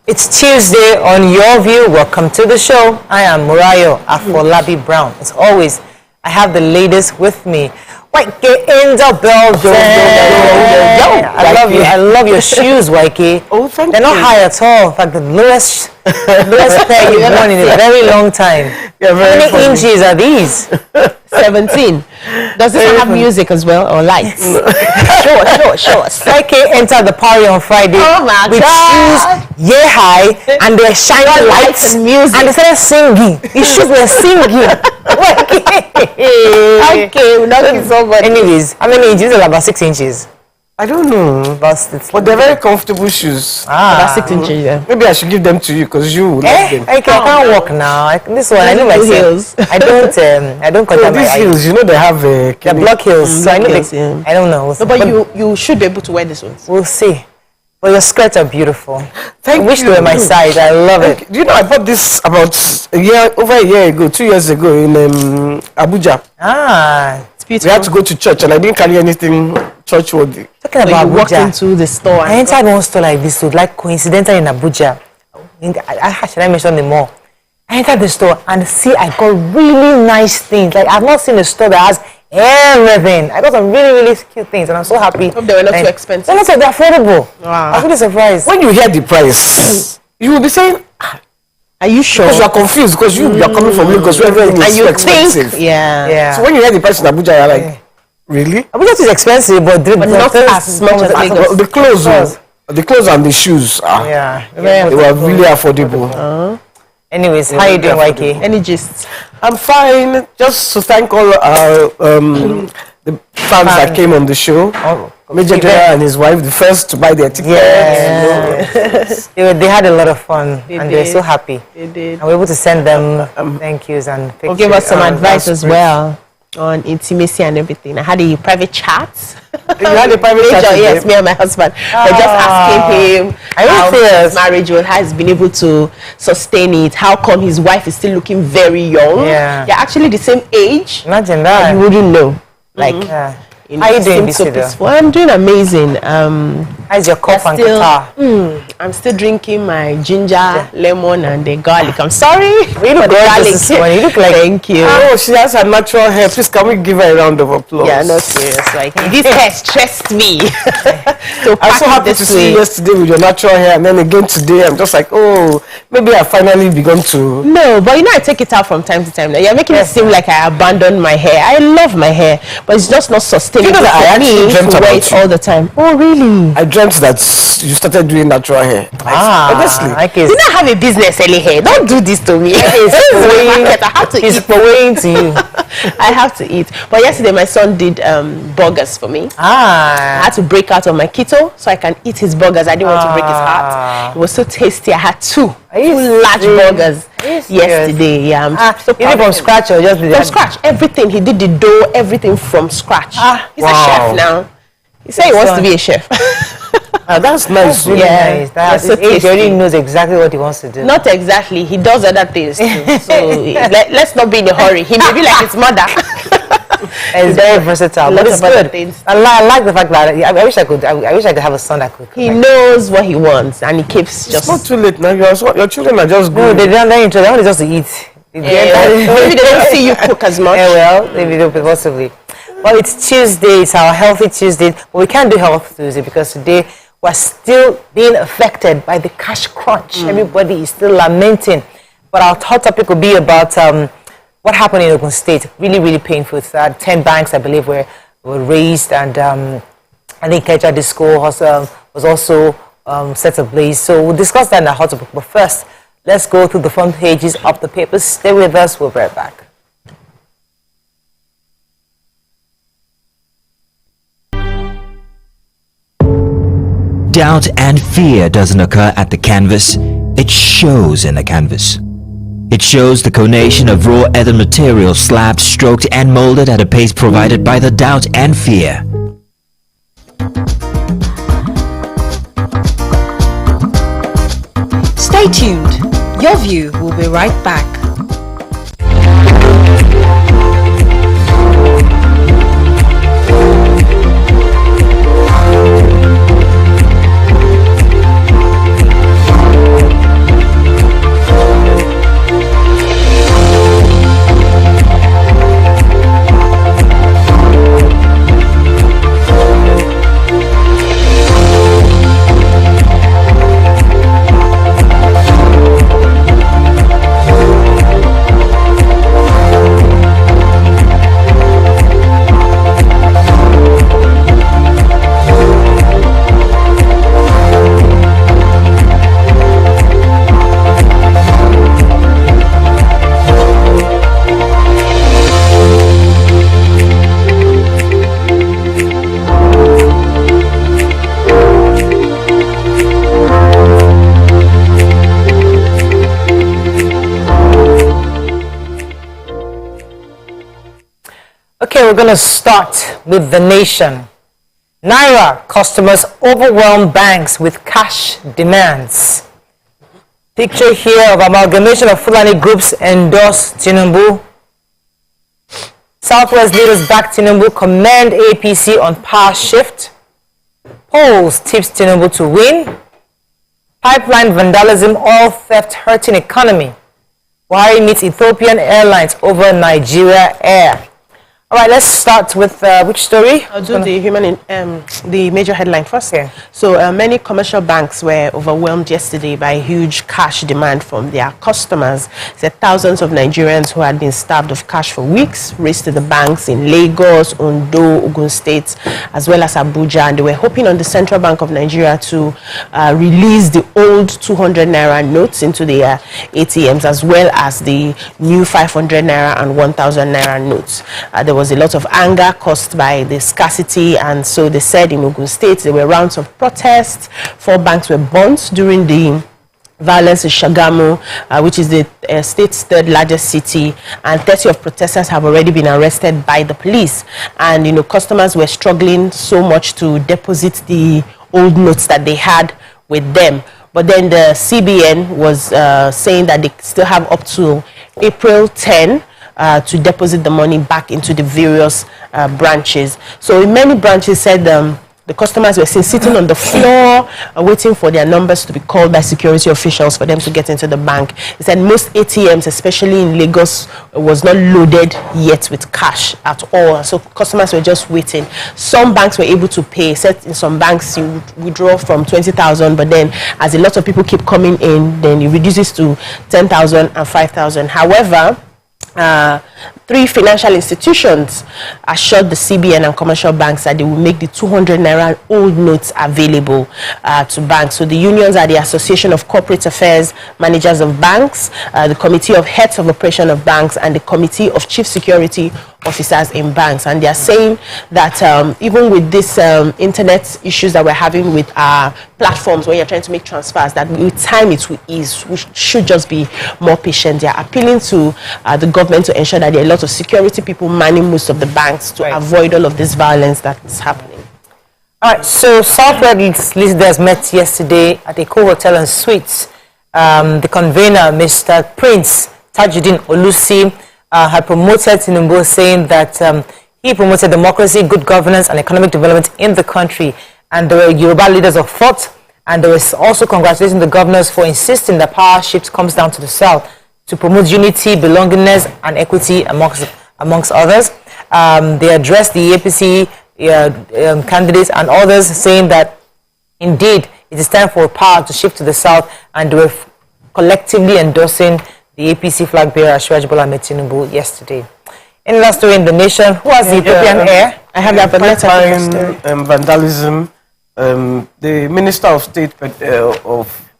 It's Tuesday on Your View. Welcome to the show. I am Murayo Afolabi Brown. As always, I have the ladies with me. Waike in the building. I love you. I love your shoes, Waike. Oh, thank you. They're not high at all. In fact, the lowest pair you've worn in a very long time. How many inches are these? 17. Does this have music as well or lights? Sure. Waike entered the party on Friday with shoes yay high and they're shining lights and music. And they started singing. His shoes were singing. Okay, we're not getting so much. Anyways, how many inches? About 6 inches. I don't know, but they're very comfortable shoes. About 6 inches, yeah. Maybe I should give them to you because you love them. I can't walk now. This one, I know myself. I don't contact these heels, you know they have the block heels. So I know I don't know. No, but you should be able to wear this one. We'll see. But your skirts are beautiful. I wish they were my size. I love it. Do you know I bought this about over a year ago, 2 years ago in Abuja. It's beautiful. We had to go to church and I didn't carry anything church worthy. Talking about you walked into the store. I entered one store like this, like coincidental in Abuja. Should I mention them more? I entered the store and I got really nice things. Like I've not seen a store that has everything. I got some really cute things and I'm so happy. Hope they were not too expensive. They're not so affordable. Wow. I'm really surprised. When you hear the price, you will be saying, are you sure? Because you are confused because you are coming from Lagos where everything is so expensive. Yeah. So when you hear the price in Abuja, you're like, really? Abuja is expensive, but not as much as Lagos. The clothes and the shoes, they were really affordable. Anyways, how you doing, Waike? Any gist? I'm fine. Just to thank all the fans that came on the show. Major Drea and his wife, the first to buy their tickets. Yes. They had a lot of fun and they're so happy. They did. And we're able to send them thank yous and pictures. Give us some advice as well on intimacy and everything. I had a private chat. You had a private chat? Yes, me and my husband. But just asking him how his marriage has been able to sustain it. How come his wife is still looking very young? Yeah. They're actually the same age. Imagine that. You wouldn't know. Like, how are you doing, so peaceful. I'm doing amazing. How's your cough and catarrh? I'm still drinking my ginger, lemon, and the garlic. I'm sorry. You look gorgeous this morning. You look like. Thank you. Oh, she has her natural hair. Please, can we give her a round of applause? Yeah, no serious. Like this hair stressed me. So I'm so happy to see you yesterday with your natural hair, and then again today. I'm just like, oh, maybe I finally begun to. No, but I take it out from time to time. Now you're making it seem like I abandoned my hair. I love my hair, but it's just not sustainable. You know that I actually dreamt about it all the time. Oh, really? I dreamt that you started doing natural hair. Honestly. You don't have a business selling hair. Don't do this to me. I have to eat. To you. I have to eat. But yesterday my son did burgers for me. I had to break out of my keto so I can eat his burgers. I didn't want to break his heart. It was so tasty. I had two large burgers yesterday. Yeah, I'm so proud. From scratch or just from scratch? Everything. He did the dough, everything from scratch. He's a chef now. He said he wants to be a chef. That's nice. Really nice. That's so he already knows exactly what he wants to do. Not exactly. He does other things too. So let's not be in a hurry. He may be like his mother. It's very versatile, but it's good. I like the fact that I wish I could have a son that could. He knows what he wants, and he keeps just. It's not too late now. Your children are just good. No, they're not interested. They want just to eat. Maybe they don't see you cook as much. Maybe they'll possibly. Well, it's Tuesday. It's our Healthy Tuesday, but we can't do Health Tuesday because today we're still being affected by the cash crunch. Everybody is still lamenting. But our hot topic will be about what happened in Ogun State. Really painful. 10 banks, I believe, were raised, and I think Keja Disco was also set ablaze. So we'll discuss that in the hot topic. But first, let's go through the front pages of the papers. Stay with us. We'll be right back. Doubt and fear doesn't occur at the canvas, it shows in the canvas. It shows the conation of raw earthen material slabbed, stroked and molded at a pace provided by the doubt and fear. Stay tuned. Your View will be right back. we're going to start with The Nation. Naira customers overwhelm banks with cash demands. Picture here of amalgamation of Fulani groups endorse Tinubu. Southwest leaders back Tinubu, commend APC on power shift. Polls tips Tinubu to win. Pipeline vandalism, oil theft hurting economy. Buhari meets Ethiopian Airlines over Nigeria Air. All right, let's start with which story? I'll do the major headline first. Okay. So many commercial banks were overwhelmed yesterday by huge cash demand from their customers. Said thousands of Nigerians who had been starved of cash for weeks raced to the banks in Lagos, Ondo, Ogun State, as well as Abuja, and they were hoping on the Central Bank of Nigeria to release the old 200 Naira notes into their ATMs, as well as the new 500 Naira and 1,000 Naira notes. There was a lot of anger caused by the scarcity, and so they said in Ogun State there were rounds of protests. 4 banks were burnt during the violence in Shagamu, which is the state's 3rd largest city, and 30 of protesters have already been arrested by the police. And customers were struggling so much to deposit the old notes that they had with them. But then the CBN was saying that they still have up to April 10 to deposit the money back into the various branches. So in many branches said the customers were sitting on the floor waiting for their numbers to be called by security officials for them to get into the bank. He said most ATMs, especially in Lagos, was not loaded yet with cash at all. So customers were just waiting. Some banks were able to pay. Said in some banks you withdraw from 20,000, but then as a lot of people keep coming in, then it reduces to 10,000 and 5,000. However, 3 financial institutions assured the CBN and commercial banks that they will make the 200 Naira old notes available to banks. So the unions are the Association of Corporate Affairs Managers of Banks, the Committee of Heads of Operation of Banks, and the Committee of Chief Security Officers in Banks. And they are saying that even with this internet issues that we're having with our platforms when you're trying to make transfers, that with time it will ease. We should just be more patient. They are appealing to the government to ensure that there are a lot of security people manning most of the banks to avoid all of this violence that is happening. All right, so Southwest leaders met yesterday at a hotel and suites. The convener, Mr. Prince Tajuddin Olusi, had promoted Tinubu, saying that he promoted democracy, good governance, and economic development in the country. And there were Yoruba leaders of thought, and there was also congratulating the governors for insisting that power shift comes down to the south to promote unity, belongingness, and equity amongst others. They addressed the APC candidates and others, saying that indeed it is time for power to shift to the south, and they were collectively endorsing the APC flag bearer Ashwaji Bola Ahmed Tinubu yesterday. In last story in The Nation, who has the Ethiopian Air? I have that, but let's vandalism. The Minister of State of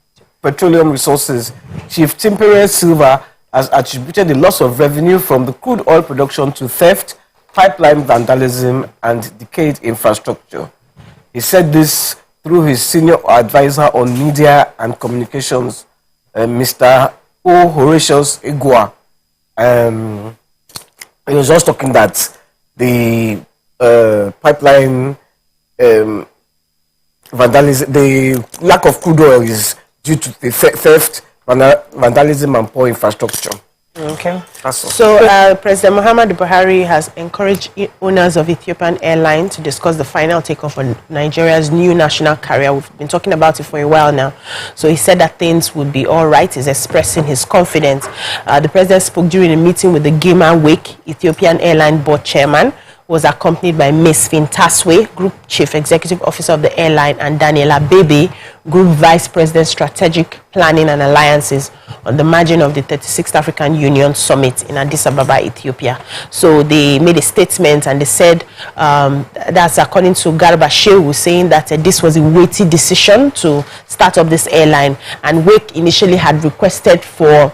Petroleum Resources, Chief Timpere Silva, has attributed the loss of revenue from the crude oil production to theft, pipeline vandalism, and decayed infrastructure. He said this through his senior advisor on media and communications, Mr. O. Horatius Igua. He was just talking that the pipeline vandalism, the lack of crude oil is due to the theft, vandalism, and poor infrastructure. Okay. So President Muhammadu Buhari has encouraged owners of Ethiopian Airlines to discuss the final takeoff on Nigeria's new national carrier. We've been talking about it for a while now. So he said that things would be all right. He's expressing his confidence. The president spoke during a meeting with the Gima Wake Ethiopian Airline board chairman, was accompanied by Ms. Fintaswe, Group Chief Executive Officer of the airline, and Daniela Bebe, Group Vice President Strategic Planning and Alliances, on the margin of the 36th African Union Summit in Addis Ababa, Ethiopia. So they made a statement and they said, that's according to Garba Shehu, saying that this was a weighty decision to start up this airline, and Wake initially had requested for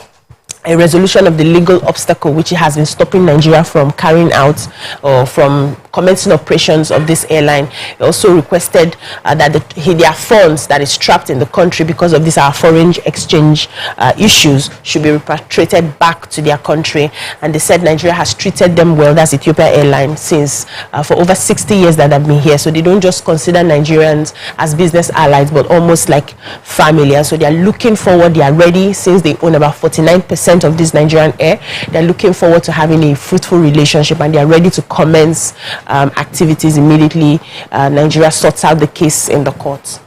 a resolution of the legal obstacle which has been stopping Nigeria from carrying out or from commencing operations of this airline. He also requested that their funds that is trapped in the country because of these foreign exchange issues should be repatriated back to their country. And they said Nigeria has treated them well, that's Ethiopia Airlines, since for over 60 years that they've been here. So they don't just consider Nigerians as business allies, but almost like family. And so they are looking forward, they are ready, since they own about 49% of this Nigerian air. They're looking forward to having a fruitful relationship, and they are ready to commence activities immediately Nigeria sorts out the case in the courts.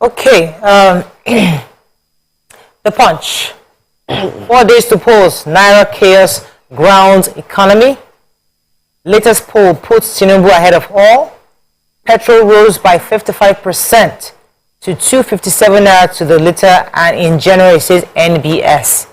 Okay, the Punch. 4 days to polls. Naira chaos grounds economy. Latest poll puts Tinubu ahead of all. Petrol rose by 55% to 257 naira to the liter, and in January it says NBS.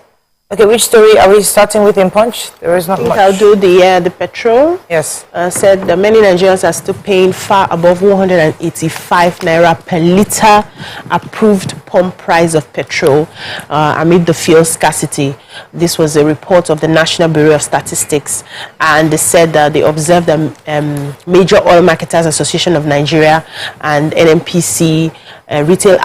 Okay, which story are we starting with in Punch? There is not much. I'll do the petrol. Yes. Said that many Nigerians are still paying far above 185 naira per liter approved pump price of petrol amid the fuel scarcity. This was a report of the National Bureau of Statistics, and they said that they observed the Major Oil Marketers Association of Nigeria and NNPC retail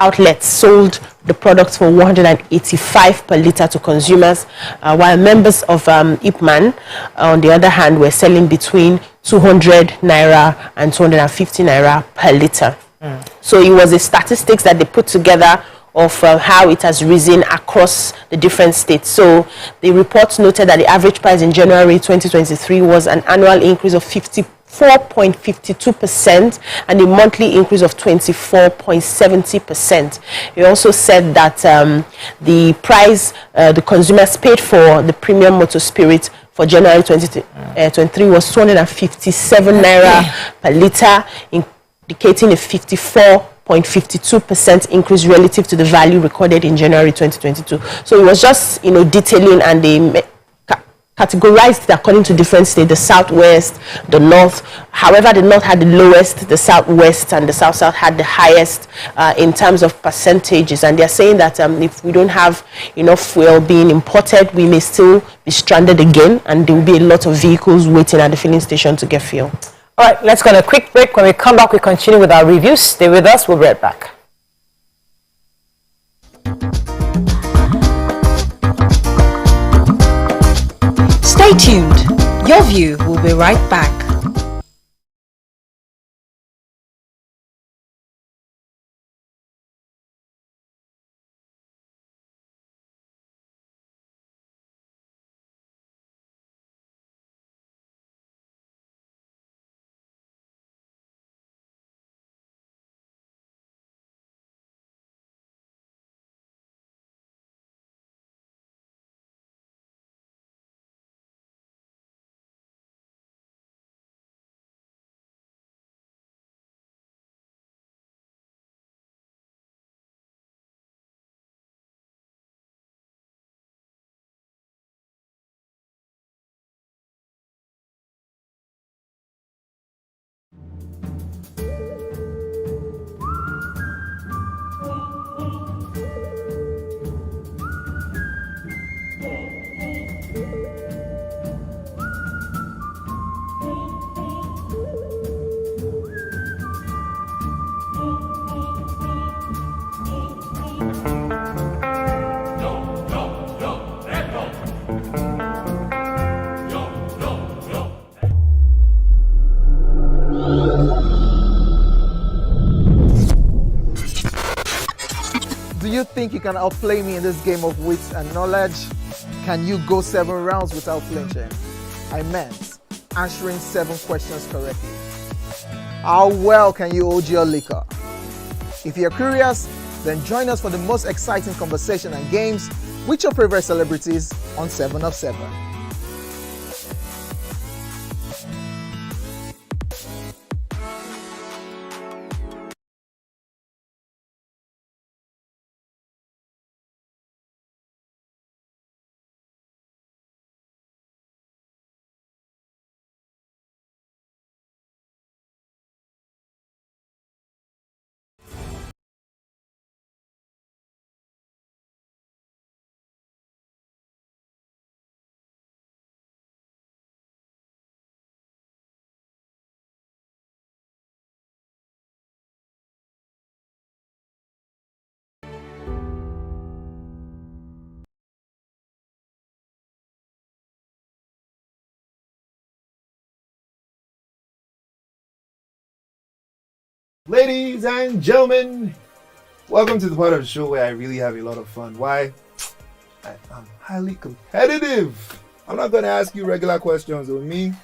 outlets sold the products for 185 per liter to consumers, while members of IPMAN, on the other hand, were selling between 200 naira and 250 naira per liter. So it was a statistics that they put together of how it has risen across the different states. So the report noted that the average price in January 2023 was an annual increase of 54.52% and a monthly increase of 24.70%. He also said that the price the consumers paid for the premium motor spirit for January 2023 was 257 naira per liter, indicating a 54.52% increase relative to the value recorded in January 2022. So it was just, detailing, and they categorized it according to different states: the southwest, the north. However, the north had the lowest, the southwest and the south had the highest in terms of percentages. And they're saying that if we don't have enough fuel being imported, we may still be stranded again, and there will be a lot of vehicles waiting at the filling station to get fuel. All right, let's go on a quick break. When we come back, we continue with our reviews. Stay with us. We'll be right back. Stay tuned. Your View will be right back. Do you think you can outplay me in this game of wits and knowledge? Can you go 7 rounds without flinching? I meant answering 7 questions correctly. How well can you hold your liquor? If you're curious, then join us for the most exciting conversation and games with your favorite celebrities on 7 of 7. Ladies and gentlemen, welcome to the part of the show where I really have a lot of fun. Why? I'm highly competitive. I'm not going to ask you regular questions with me.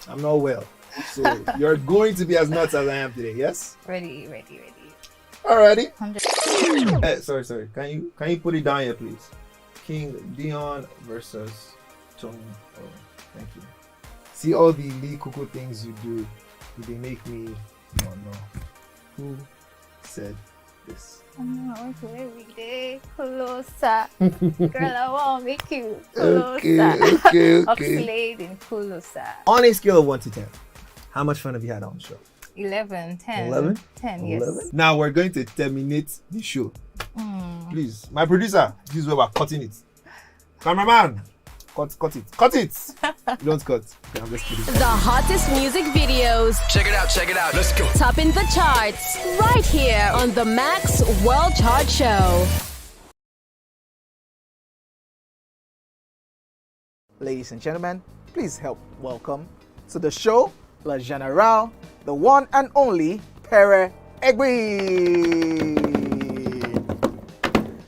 I'm not well. So you're going to be as nuts as I am today, yes? Ready. Alrighty. Sorry. Can you put it down here, please? King Dion versus Tony. Oh, thank you. See all the Lee Kuku things you do. They make me. Oh no. Who said this? I'm not going to every day. Closer. Girl, I want to make you closer. Okay. Upslayed in closer. On a scale of 1 to 10, how much fun have you had on the show? 11, 10. 11? 10, yes. 11? Now we're going to terminate the show. Please, my producer, this is where we're cutting it. Cameraman, cut it. You don't cut. Okay, I'm just kidding. The hottest music videos. Check it out. Let's go. Topping the charts. Right here on the Max World Chart Show. Ladies and gentlemen, please help welcome to the show, La General, the one and only Pere Egbe.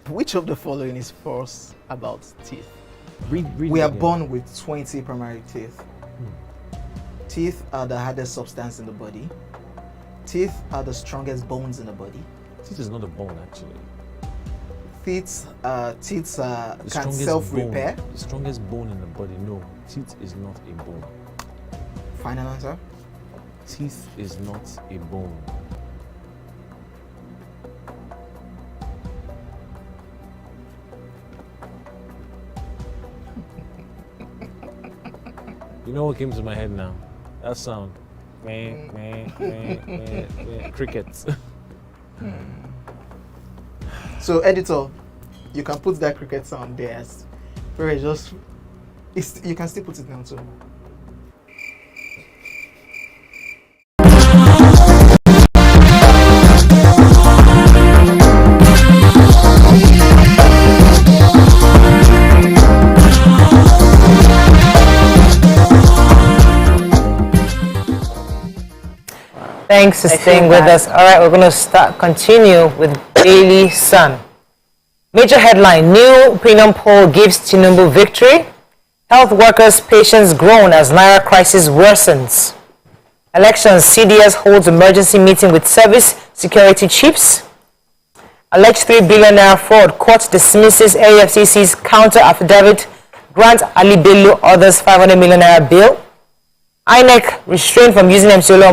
Which of the following is false about teeth? We are born with 20 primary teeth. Teeth are the hardest substance in the body. Teeth are the strongest bones in the body. Teeth is not a bone, actually. Teeth can self-repair. The strongest bone in the body, no. Teeth is not a bone. Final answer? Teeth is not a bone. You know what came to my head now? That sound. Crickets. So, editor, you can put that cricket sound there. You can still put it down too. Thanks for staying with us. All right, we're going to continue with Daily Sun. Major headline, new opinion poll gives Tinubu victory. Health workers' patience groan as Naira crisis worsens. Elections, CDS holds emergency meeting with service security chiefs. Alleged 3 billion naira fraud, court dismisses AFCC's counter affidavit, grants Ali Bello others 500 million naira bail. INEC restrained from using MCLO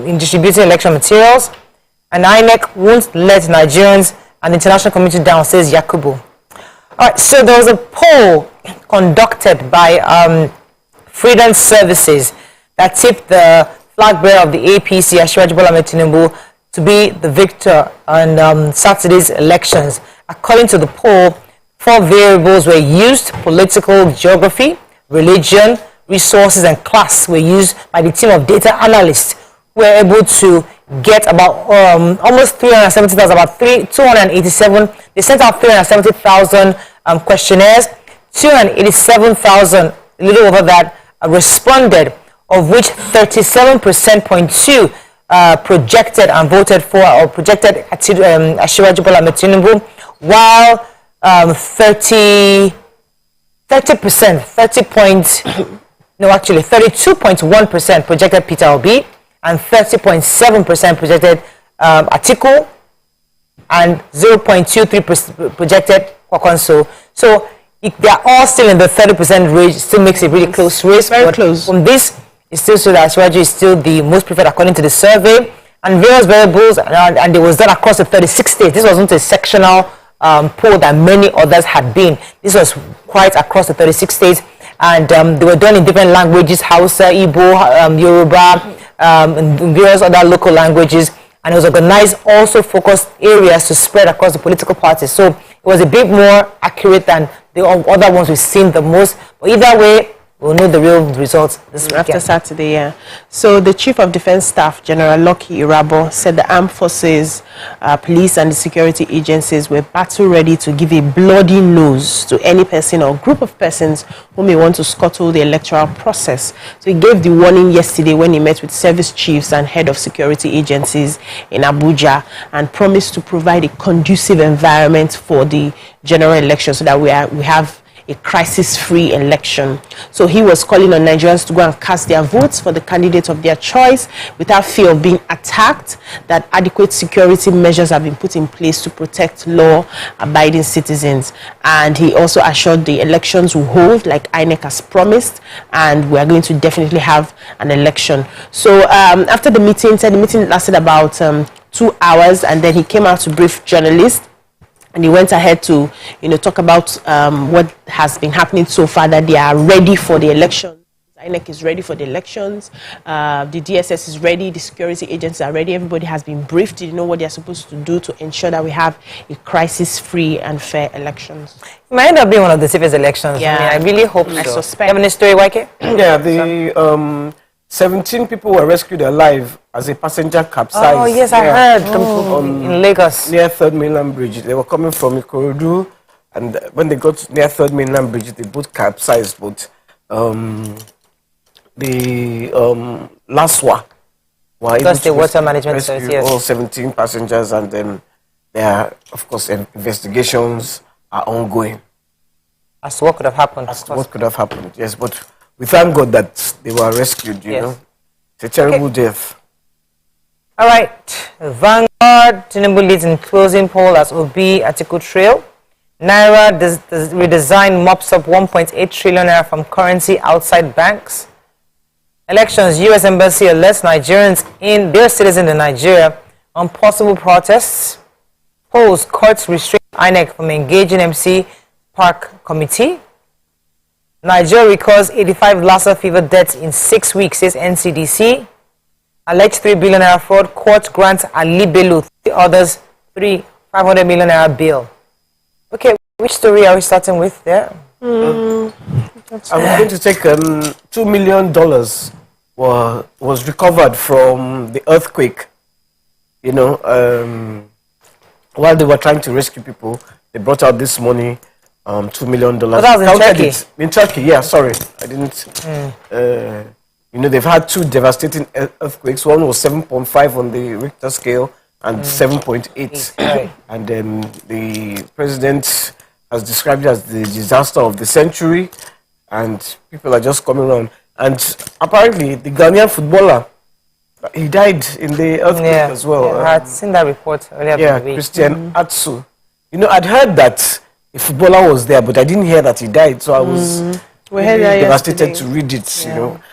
in distributing election materials, and INEC won't let Nigerians and the international community down, says Yakubu. All right, so there was a poll conducted by Freedom Services that tipped the flag bearer of the APC, Asiwaju Bola Ahmed Tinubu, to be the victor on Saturday's elections. According to the poll, 4 variables were used: political geography, religion, resources, and class were used by the team of data analysts, who were able to get about almost 370,000, about 287. They sent out 370,000 questionnaires. 287,000, a little over that, responded, of which 37.2% projected and voted for or projected Asiwaju Bola Ahmed Tinubu, while 32.1% projected Peter Obi, and 30.7% projected Atiku, and 0.23% projected Kwankwaso. So they're all still in the 30% range. Still makes a really close race. Very close. From this, it still shows that Asiwaju is still the most preferred according to the survey, and various variables, and it was done across the 36 states. This wasn't a sectional poll that many others had been. This was quite across the 36 states, and they were done in different languages: Hausa, Igbo, Yoruba, and various other local languages. And it was organized also focused areas to spread across the political parties. So it was a bit more accurate than the other ones we've seen the most. But either way, We'll know the real results this weekend. After Saturday, yeah. So the Chief of Defense Staff, General Lucky Irabo, said the armed forces, police and the security agencies were battle ready to give a bloody nose to any person or group of persons who may want to scuttle the electoral process. So he gave the warning yesterday when he met with service chiefs and head of security agencies in Abuja and promised to provide a conducive environment for the general election so that we have a crisis-free election. So he was calling on Nigerians to go and cast their votes for the candidate of their choice without fear of being attacked, that adequate security measures have been put in place to protect law-abiding citizens. And he also assured the elections will hold like INEC has promised, and we are going to definitely have an election. So after the meeting, the meeting lasted about 2 hours, and then he came out to brief journalists. And he went ahead to, talk about what has been happening so far, that they are ready for the election. INEC is ready for the elections. The DSS is ready. The security agencies are ready. Everybody has been briefed. They know what they're supposed to do to ensure that we have a crisis-free and fair elections. It might end up being one of the safest elections. Yeah. I really hope so. I suspect. You have any story, YK? Yeah, the 17 people were rescued alive as a passenger capsized. Oh, yes, I heard. In Lagos. Near 3rd Mainland Bridge. They were coming from Ikorodu, and when they got near 3rd Mainland Bridge, they both capsized. But the last one were able to water management rescue yes. all 17 passengers, and then there, of course, investigations are ongoing. As to what could have happened. As to what could have happened, yes. But we thank God that they were rescued, you know. It's a terrible death. All right. Vanguard, Tinubu leads in closing poll as Obi Atiku trail. Naira redesign mops up 1.8 trillion naira from currency outside banks. Elections, U.S. Embassy alerts Nigerians in their citizens in Nigeria on possible protests. Polls, courts restrict INEC from engaging MC Park Committee. Nigeria records 85 Lassa fever deaths in 6 weeks, says NCDC. Alleged 3 billion naira fraud. Court grants Ali Bello, 3 others, 500 million naira bail. Okay, which story are we starting with there? I'm going to take $2 million was recovered from the earthquake. While they were trying to rescue people, they brought out this money. $2 million. But that was in Turkey. In Turkey, yeah. Sorry, I didn't. They've had 2 devastating earthquakes. One was 7.5 on the Richter scale and 7.8. Right. And the president has described it as the disaster of the century, and people are just coming on. And apparently, the Ghanaian footballer, he died in the earthquake as well. Yeah, I had seen that report earlier in the week. Christian Atsu. I'd heard that a footballer was there, but I didn't hear that he died, so I was really devastated to read it.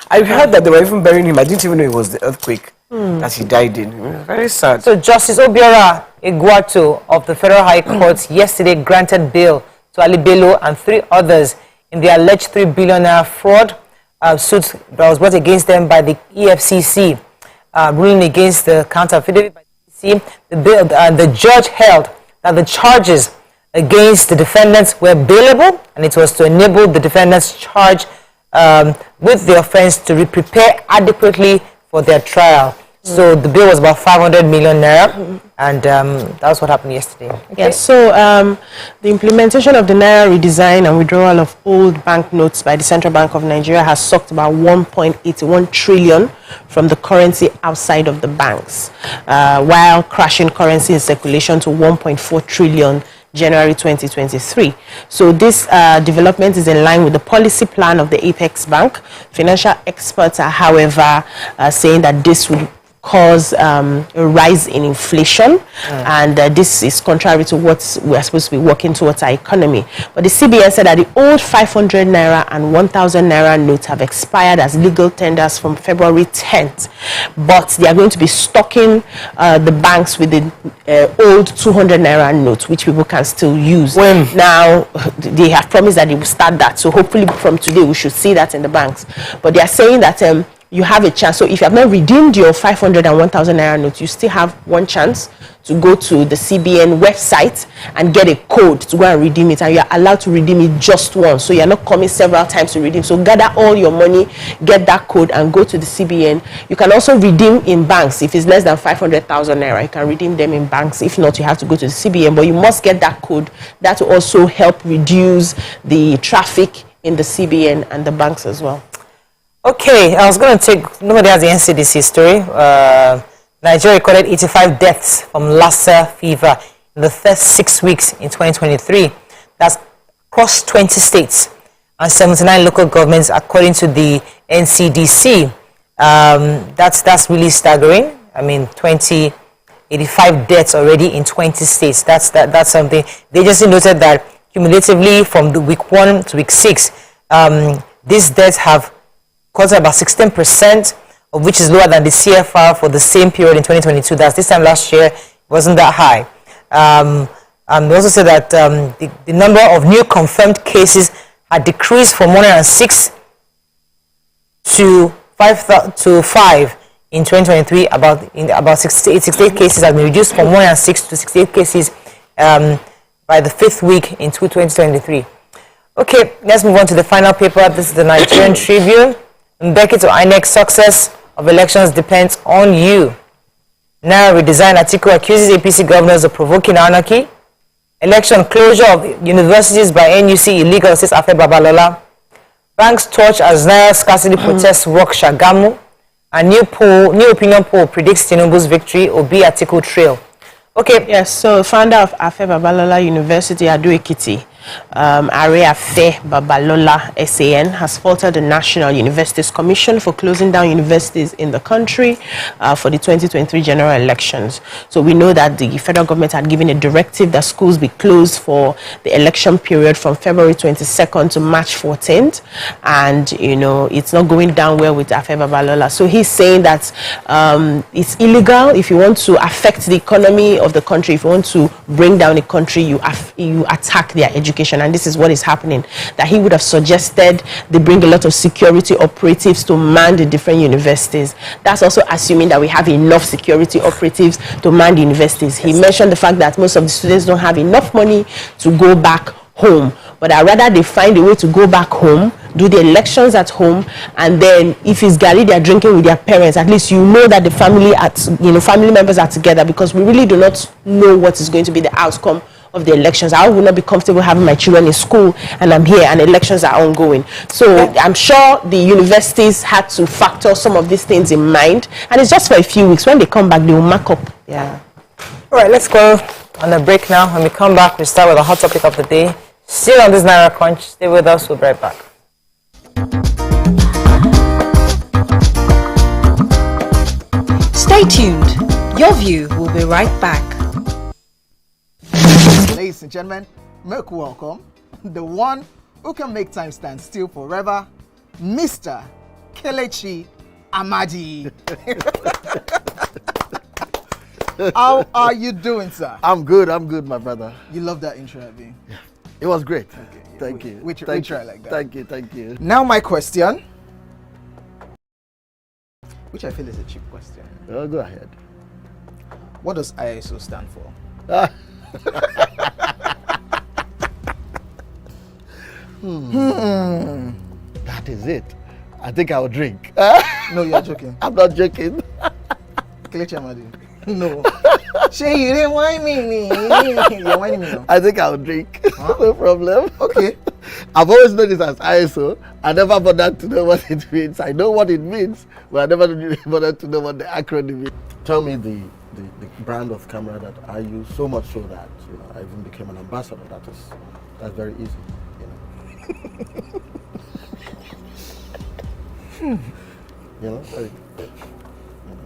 I heard that they were even burying him. I didn't even know it was the earthquake that he died in. Very sad. So Justice Obiora Iguatu of the Federal High Court yesterday granted bail to Ali Bello and 3 others in the alleged 3 billion naira fraud suit that was brought against them by the EFCC, ruling against the counterfeit by the EFCC. The judge held that the charges against the defendants were bailable, and it was to enable the defendants charged with the offense to prepare adequately for their trial. So the bill was about 500 million naira, and that's what happened yesterday. Okay. Yes, so the implementation of the Naira redesign and withdrawal of old banknotes by the Central Bank of Nigeria has sucked about 1.81 trillion from the currency outside of the banks, while crashing currency in circulation to 1.4 trillion January 2023. So this development is in line with the policy plan of the Apex Bank. Financial experts are, however, saying that this would cause a rise in inflation, and this is contrary to what we are supposed to be working towards our economy. But the CBN said that the old 500 naira and 1,000 naira notes have expired as legal tenders from February 10th, but they are going to be stocking the banks with the old 200 naira note, which people can still use. When? Now, they have promised that they will start that, so hopefully from today we should see that in the banks. But they are saying that you have a chance. So if you have not redeemed your 500 and 1,000 naira notes, you still have one chance to go to the CBN website and get a code to go and redeem it, and you're allowed to redeem it just once, so you're not coming several times to redeem. So gather all your money, get that code, and go to the CBN. You can also redeem in banks. If it's less than 500,000 naira, you can redeem them in banks. If not, you have to go to the CBN, but you must get that code. That will also help reduce the traffic in the CBN and the banks as well. Okay, I was going to take, nobody has the NCDC story. Nigeria recorded 85 deaths from Lassa fever in the first 6 weeks in 2023. That's across 20 states and 79 local governments, according to the NCDC. That's really staggering. I mean, 85 deaths already in 20 states. That's something. They just noted that cumulatively from the week 1 to week 6, these deaths have caused about 16%, of which is lower than the CFR for the same period in 2022. That's this time last year, it wasn't that high. They also said that the number of new confirmed cases had decreased from 106 to 5 in 2023. About 68 cases have been reduced from 106 to 68 cases by the 5th week in 2023. Okay, let's move on to the final paper. This is the Nigerian Tribune. Mbeki to INEC success of elections depends on you. Naira redesign article accuses APC governors of provoking anarchy. Election closure of universities by NUC illegal, says Afe Babalola. Banks torch as Naira scarcity protests rock Shagamu. A new opinion poll predicts Tinubu's victory. Obi article trail. Okay. Yes, so founder of Afe Babalola University, Ado Ekiti, Are Afe Babalola SAN, has faulted the National Universities Commission for closing down universities in the country for the 2023 general elections. So we know that the federal government had given a directive that schools be closed for the election period from February 22nd to March 14th. And, you know, it's not going down well with Afe Babalola. So he's saying that it's illegal. If you want to affect the economy of the country, if you want to bring down the country, you attack their education. And this is what is happening, that he would have suggested they bring a lot of security operatives to man the different universities. That's also assuming that we have enough security operatives to man the universities. He mentioned the fact that most of the students don't have enough money to go back home, but I'd rather they find a way to go back home, do the elections at home, and then if it's Gary they're drinking with their parents, at least you know that the family members are together, because we really do not know what is going to be the outcome of the elections. I would not be comfortable having my children in school and I'm here and elections are ongoing. So I'm sure the universities had to factor some of these things in mind, and it's just for a few weeks. When they come back, they will mark up. Yeah. All right, let's go on a break now. When we come back, we start with the hot topic of the day. Still on this Naira Crunch. Stay with us. We'll be right back. Stay tuned. Your View will be right back. Ladies and gentlemen, make welcome the one who can make time stand still forever, Mr. Kelechi Amadi. How are you doing, sir? I'm good, my brother. You love that intro, Abby? Yeah. It was great. Okay, yeah. Thank you. We try like that. Thank you. Now my question, which I feel is a cheap question. Oh, go ahead. What does ISO stand for? That is it. I think I'll drink. No, you're joking. I'm not joking. Kelechi Amadi. No. Shay, you didn't whine me. You're whining me now. I think I'll drink. Huh? No problem. Okay. I've always known this as ISO. I never bothered to know what it means. I know what it means, but I never bothered to know what the acronym is. Tell me the brand of camera that I use, so much so that I even became an ambassador. That's very easy.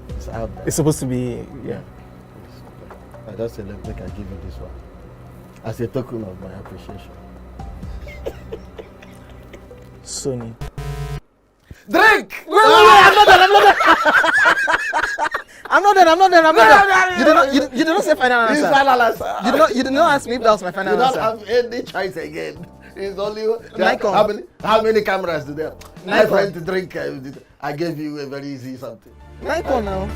It's out there. It's supposed to be, yeah. I just said, let me give you this one as a token of my appreciation. Sony. Drink! Wait, I'm not done. You did not say final answer. It's final answer. You did not ask me if that was my final answer. You don't have any choice again. It's only Nikon. How many cameras do they have? My Nikon. friend to drink. I gave you a very easy something. Nikon now.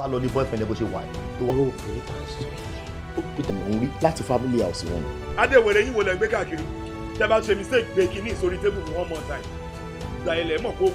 Follow the boyfriend bó ṣe wà. Ìwọ ló pè é tàṣí. Ó pè tẹ̀mọ̀ ń rí láti family house wọn. Adéwèrè yín wo lẹ gbé káàkiri? Tẹ́ bá ṣe mistake gbé kíní sórí table for one more time. Gba ilẹ̀ mọ̀ kó.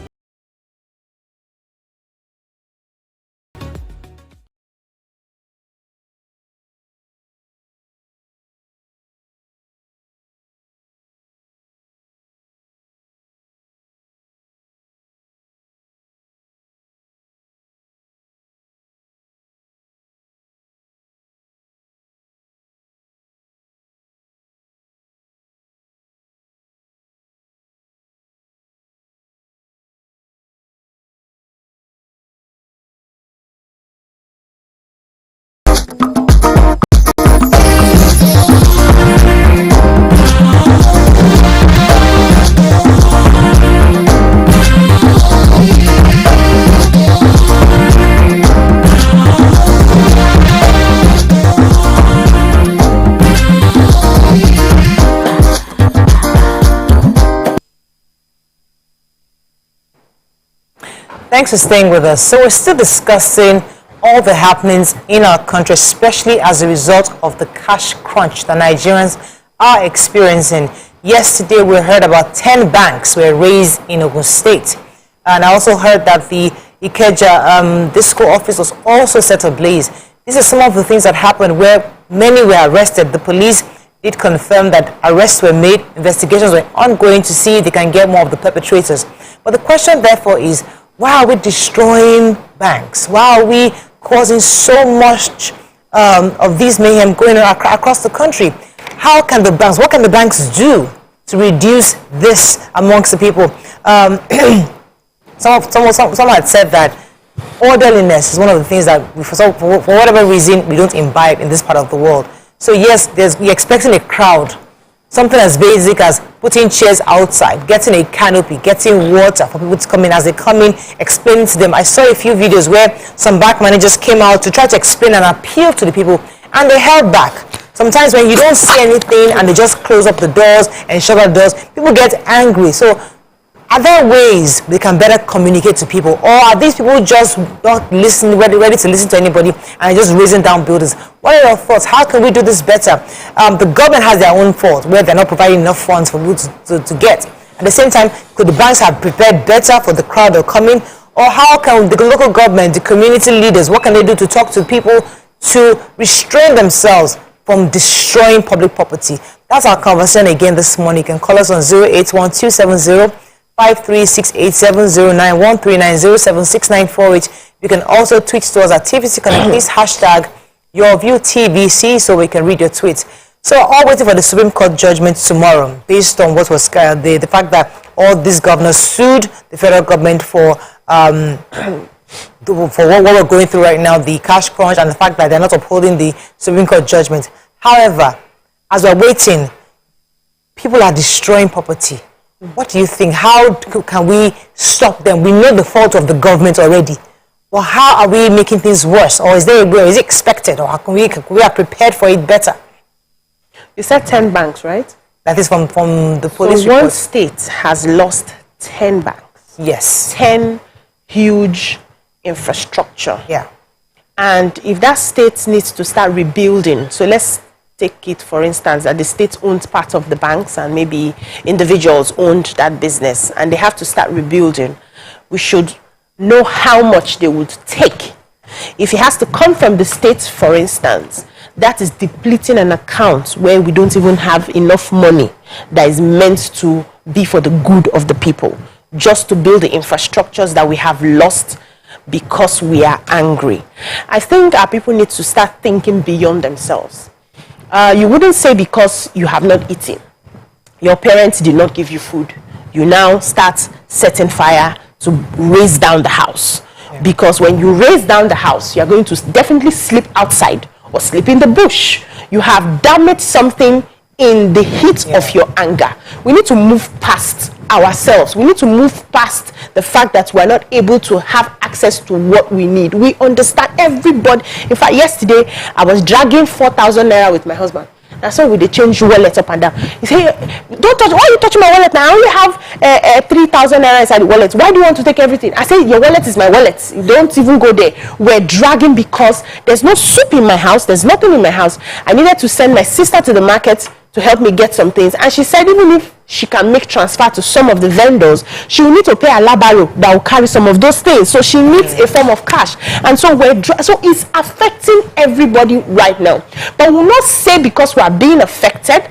Thanks for staying with us. So we're still discussing all the happenings in our country, especially as a result of the cash crunch that Nigerians are experiencing. Yesterday, we heard about 10 banks were raised in Ogun State. And I also heard that the Ikeja disco office was also set ablaze. These are some of the things that happened where many were arrested. The police did confirm that arrests were made, investigations were ongoing to see if they can get more of the perpetrators. But the question, therefore, is why are we destroying banks? Why are we causing so much of these mayhem going on across the country? How can the banks, what can the banks do to reduce this amongst the people? Someone had said that orderliness is one of the things that, for whatever reason, we don't imbibe in this part of the world. So yes, you're expecting a crowd. Something as basic as putting chairs outside, getting a canopy, getting water for people to come in. As they come in, explaining to them. I saw a few videos where some bank managers came out to try to explain and appeal to the people, and they held back. Sometimes when you don't see anything and they just close up the doors and shut the doors, people get angry. So are there ways they can better communicate to people, or are these people just not listening, ready to listen to anybody and just raising down buildings? What are your thoughts? How can we do this better? The government has their own fault where they're not providing enough funds for people to get. At the same time, could the banks have prepared better for the crowd that are coming? Or how can the local government, the community leaders, what can they do to talk to people to restrain themselves from destroying public property? That's our conversation again this morning. You can call us on 081-270-536-870-91390-76948. You can also tweet to us at TVC Connect. Please hashtag YourViewTVC so we can read your tweets. So all waiting for the Supreme Court judgment tomorrow based on what was the fact that all these governors sued the federal government for what we're going through right now, the cash crunch, and the fact that they're not upholding the Supreme Court judgment. However, as we're waiting, people are destroying property. What do you think? How can we stop them? We know the fault of the government already. Well, how are we making things worse? Or is it expected? Or how can we are prepared for it better? You said 10 banks, right? That is from the police report. One state has lost 10 banks. Yes. 10 huge infrastructure. Yeah. And if that state needs to start rebuilding, so let's take it, for instance, that the state owns part of the banks and maybe individuals owned that business and they have to start rebuilding, we should know how much they would take. If it has to come from the state, for instance, that is depleting an account where we don't even have enough money that is meant to be for the good of the people, just to build the infrastructures that we have lost because we are angry. I think our people need to start thinking beyond themselves. You wouldn't say because you have not eaten, your parents did not give you food, you now start setting fire to raise down the house. Yeah. Because when you raise down the house, you're going to definitely sleep outside or sleep in the bush. You have damaged something in the heat of your anger. We need to move past ourselves. We need to move past the fact that we're not able to have access to what we need. We understand everybody. In fact, yesterday, I was dragging 4,000 Naira with my husband. That's why they change wallet up and down. He say, don't touch, why are you touching my wallet now? I only have 3,000 naira inside the wallet. Why do you want to take everything? I say, your wallet is my wallet. You don't even go there. We're dragging because there's no soup in my house. There's nothing in my house. I needed to send my sister to the market to help me get some things. And she said, even if she can make transfer to some of the vendors, she will need to pay a labaro that will carry some of those things. So she needs a form of cash. And so so it's affecting everybody right now. But we'll not say because we are being affected,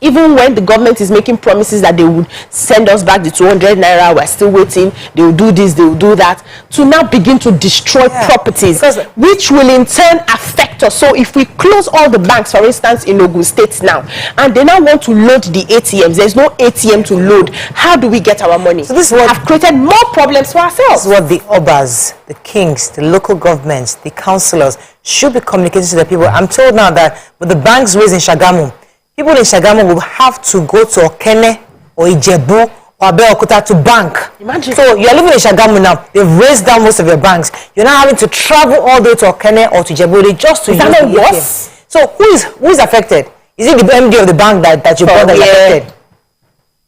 even when the government is making promises that they would send us back the 200 naira, we're still waiting, they will do this, they will do that, to now begin to destroy properties, which will in turn affect us. So if we close all the banks, for instance, in Ogun State now, and they now want to load the ATMs, there's no ATM to load, how do we get our money? So this have created more problems for ourselves. This is what the obas, the kings, the local governments, the councillors should be communicating to the people. I'm told now that with the banks raised in Shagamu, people in Shagamu will have to go to Okene or Ijebu or Abeokuta to bank. Imagine. So you're living in Shagamu now. They've raised down most of your banks. You're now having to travel all the way to Okene or to Ijebu just to use the ATM. So who is affected? Is it the MD of the bank that you bought that is affected?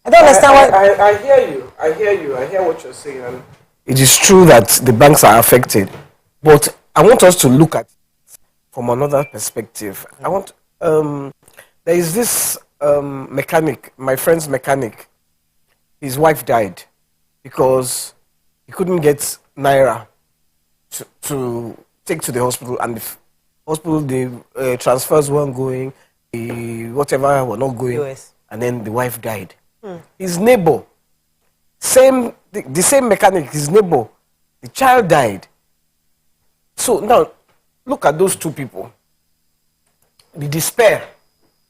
I don't understand why. I hear you. I hear you. I hear what you're saying. And it is true that the banks are affected, but I want us to look at it from another perspective. I want. There is this mechanic, my friend's mechanic. His wife died because he couldn't get Naira to take to the hospital, and the hospital, the transfers weren't going, whatever were not going, and then the wife died. His neighbor, the same mechanic, his neighbor, the child died. So now, look at those two people. The despair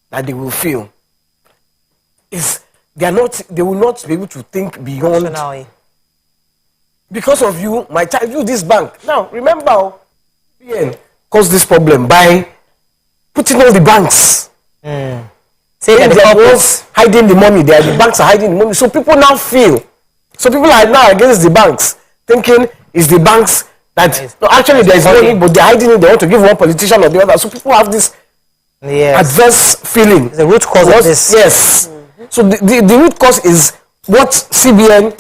that they will feel is they will not be able to think beyond. Because of you, my child, you this bank. Now remember, BN caused this problem by putting all the banks. Say that they was hiding the money there, the banks are hiding the money. So people now feel. So people are now against the banks, thinking it's the banks that actually there is money, but they're hiding it. They want to give one politician or the other. So people have this adverse feeling. The root cause of this. Yes. So the root cause is what CBN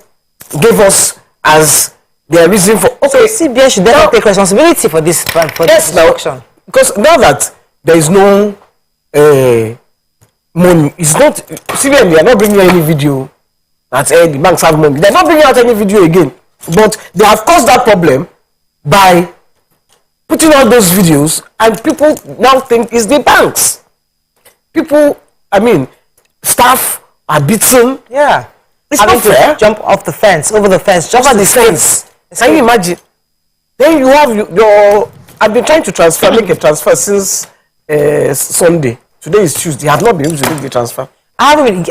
gave us as their reason for. Okay, so CBN should then take responsibility for this destruction. Because now that there is no money, it's not CBN. They are not bringing any video that the banks have money. They are not bringing out any video again. But they have caused that problem by putting out those videos, and people now think it's the banks. People, I mean, staff are beaten. Yeah. It's not fair. Jump off the fence, over the fence, jump over the fence. Can you imagine? Then you have your I've been trying to make a transfer since Sunday. Today is Tuesday. I have not been able to make the transfer. I haven't,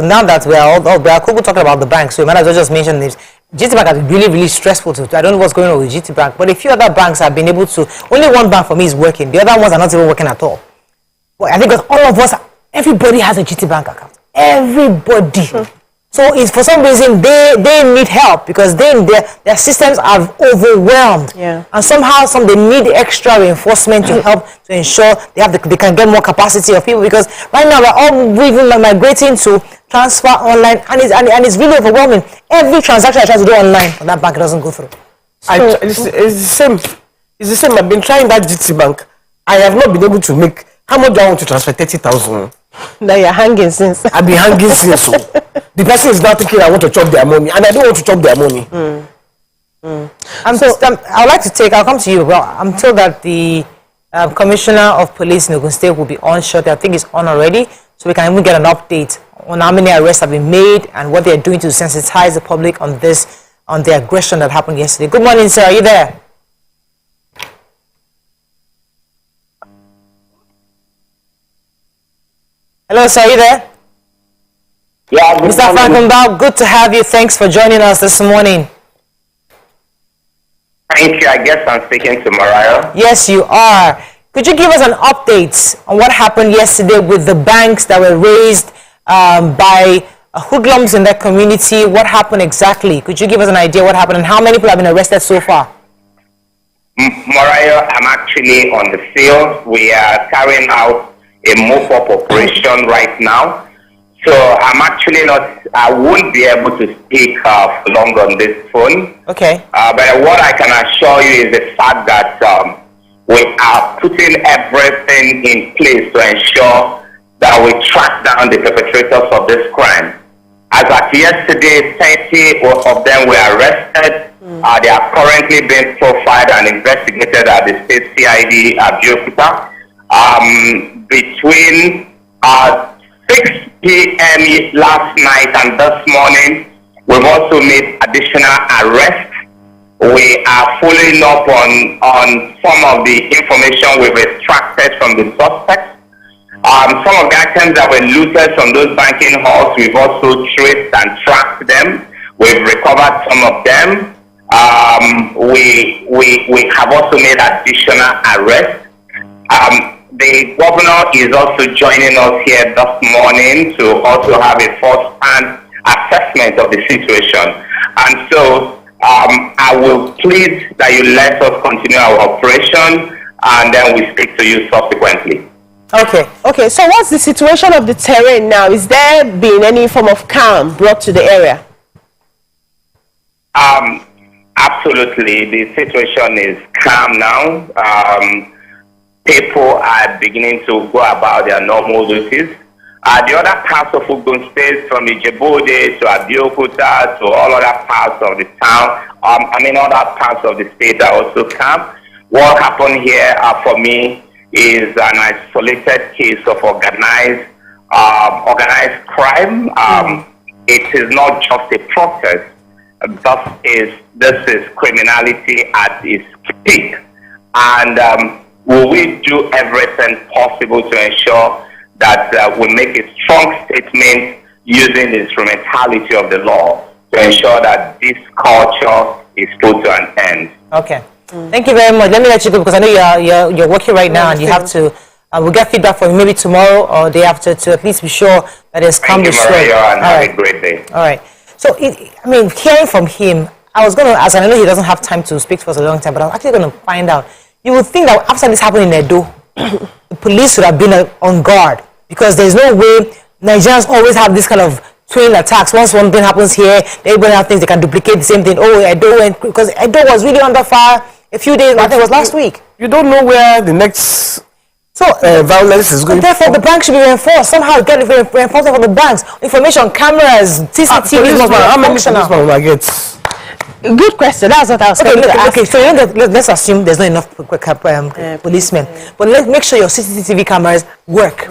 now that we are talking about the bank, so we might as well just mention this. GT Bank has been really, really stressful to. I don't know what's going on with GT Bank, but a few other banks have been able to. Only one bank for me is working. The other ones are not even working at all. But I think because all of us, everybody has a GT Bank account. Everybody. So it's for some reason they need help because then their systems are overwhelmed. Yeah. And somehow they need extra reinforcement to help to ensure they can get more capacity of people, because right now we're all even migrating to transfer online, and it's really overwhelming. Every transaction I try to do online on that bank doesn't go through. It's the same. It's the same. I've been trying that GT Bank. I have not been able to make. How much do I want to transfer? 30,000. Now you're hanging since. I've been hanging since. So the person is now thinking I want to chop their money, and I don't want to chop their money. I'll come to you. Well, I'm told that the Commissioner of Police in Ogun State will be on shortly. I think it's on already, so we can even get an update on how many arrests have been made and what they're doing to sensitize the public on the aggression that happened yesterday. Good morning, sir. Are you there? Hello, sir. Are you there? Yeah, Mr. Frankenbaugh, good to have you. Thanks for joining us this morning. Thank you. I guess I'm speaking to Mariah. Yes, you are. Could you give us an update on what happened yesterday with the banks that were raised by hoodlums in that community? What happened exactly? Could you give us an idea what happened and how many people have been arrested so far? Mariah, I'm actually on the field. We are carrying out a mop-up operation right now. So I'm actually I won't be able to speak for long on this phone. Okay. But what I can assure you is the fact that we are putting everything in place to ensure that we track down the perpetrators of this crime. As of yesterday, 30 of them were arrested. They are currently being profiled and investigated at the State CID Abuja. Between 6 p.m. last night and this morning, we've also made additional arrests. We are following up on some of the information we've extracted from the suspects. Some of the items that were looted from those banking halls, we've also traced and tracked them. We've recovered some of them. We have also made additional arrests. The governor is also joining us here this morning to also have a first-hand assessment of the situation. And so I will plead that you let us continue our operation, and then we speak to you subsequently. Okay, so what's the situation of the terrain now? Is there been any form of calm brought to the area? Absolutely, the situation is calm now. People are beginning to go about their normal duties. The other parts of Ogun State, from Ijebu-Ode to Abeokuta to all other parts of the town, other parts of the state are also calm. What happened here for me is an isolated case of organized crime. It is not just a protest. This is criminality at its peak. And will we do everything possible to ensure that we make a strong statement using the instrumentality of the law to ensure that this culture is put to an end? Okay. Thank you very much. Let me let you go because I know you're working right now and you have to. We'll get feedback from you maybe tomorrow or day after to at least be sure that it's come to show. And have a great day. All right. So, hearing from him, I was going to ask, and I know he doesn't have time to speak for us a long time, but I was actually going to find out. You would think that after this happened in Edo, the police would have been on guard because there's no way Nigerians always have this kind of twin attacks. Once one thing happens here, everybody has things they can duplicate the same thing. Oh, Edo, because Edo was really under fire a few days, I think it was last week. You don't know where the next violence is going. Therefore, the bank should be reinforced. Somehow get reinforcement for the banks. Information, cameras, CCTV. How many policemen will I get? Good question. That's what I was going to ask. Okay, so let's assume there's not enough policemen. But let's make sure your CCTV cameras work.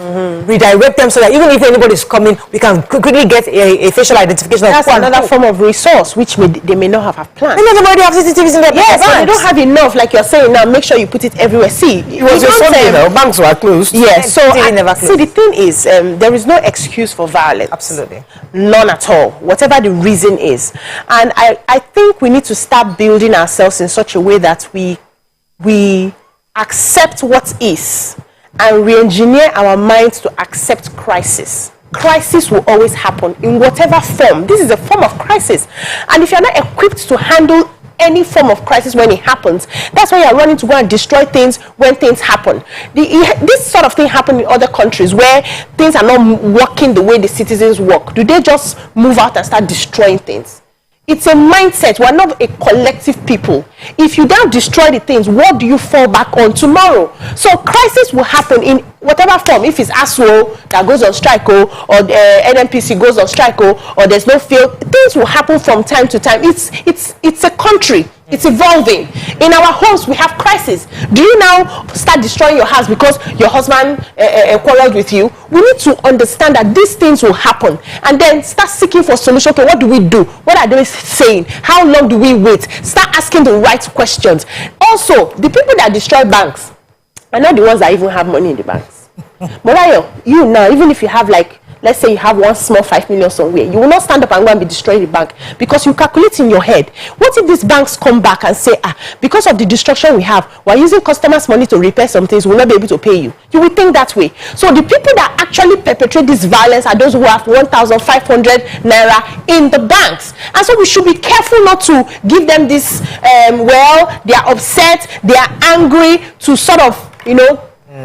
Redirect them so that even if anybody's coming, we can quickly get a facial identification. That's another form of resource which they may not have planned. And everybody have CCTVs in their yes, but they don't have enough, like you're saying now. Make sure you put it everywhere. See, it was your Sunday now. Banks were closed. Yes, so see, the thing is, there is no excuse for violence. Absolutely, none at all. Whatever the reason is, and I think we need to start building ourselves in such a way that we accept what is and re-engineer our minds to accept crisis. Crisis will always happen in whatever form. This is a form of crisis, and if you're not equipped to handle any form of crisis when it happens, that's why you're running to go and destroy things when things happen. This sort of thing happened in other countries where things are not working the way the citizens work. Do they just move out and start destroying things? It's a mindset. We're not a collective people. If you don't destroy the things, what do you fall back on tomorrow? So crisis will happen in whatever form. If it's ASWO that goes on strike, or NNPC goes on strike, or there's no field, things will happen from time to time. It's a country. It's evolving. In our homes, we have crisis. Do you now start destroying your house because your husband quarreled with you? We need to understand that these things will happen and then start seeking for solution. Okay, what do we do? What are they saying? How long do we wait? Start asking the right questions. Also, the people that destroy banks are not the ones that even have money in the banks. Morayo, you now, even if you have let's say you have one small 5 million somewhere, you will not stand up and go and be destroying the bank because you calculate in your head, what if these banks come back and say, because of the destruction we have, we're using customers' money to repair some things, we'll not be able to pay you. You will think that way. So the people that actually perpetrate this violence are those who have 1,500 Naira in the banks. And so we should be careful not to give them this, they are upset, they are angry to sort of,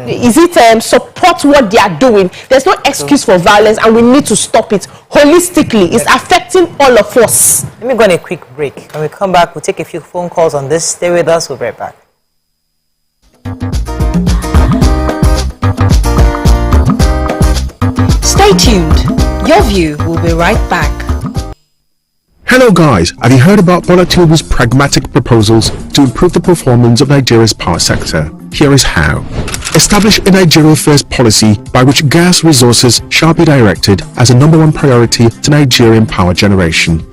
Is it support what they are doing? There's no excuse for violence, and we need to stop it holistically. It's affecting all of us. Let me go on a quick break. When we come back, we'll take a few phone calls on this. Stay with us. We'll be right back. Stay tuned. Your View will be right back. Hello guys, have you heard about Bola Tinubu's pragmatic proposals to improve the performance of Nigeria's power sector? Here is how. Establish a Nigeria First policy by which gas resources shall be directed as a #1 priority to Nigerian power generation.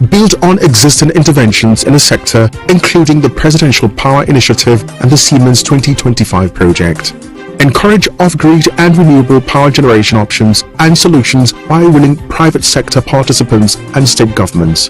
Build on existing interventions in the sector, including the Presidential Power Initiative and the Siemens 2025 project. Encourage off-grid and renewable power generation options and solutions by winning private sector participants and state governments.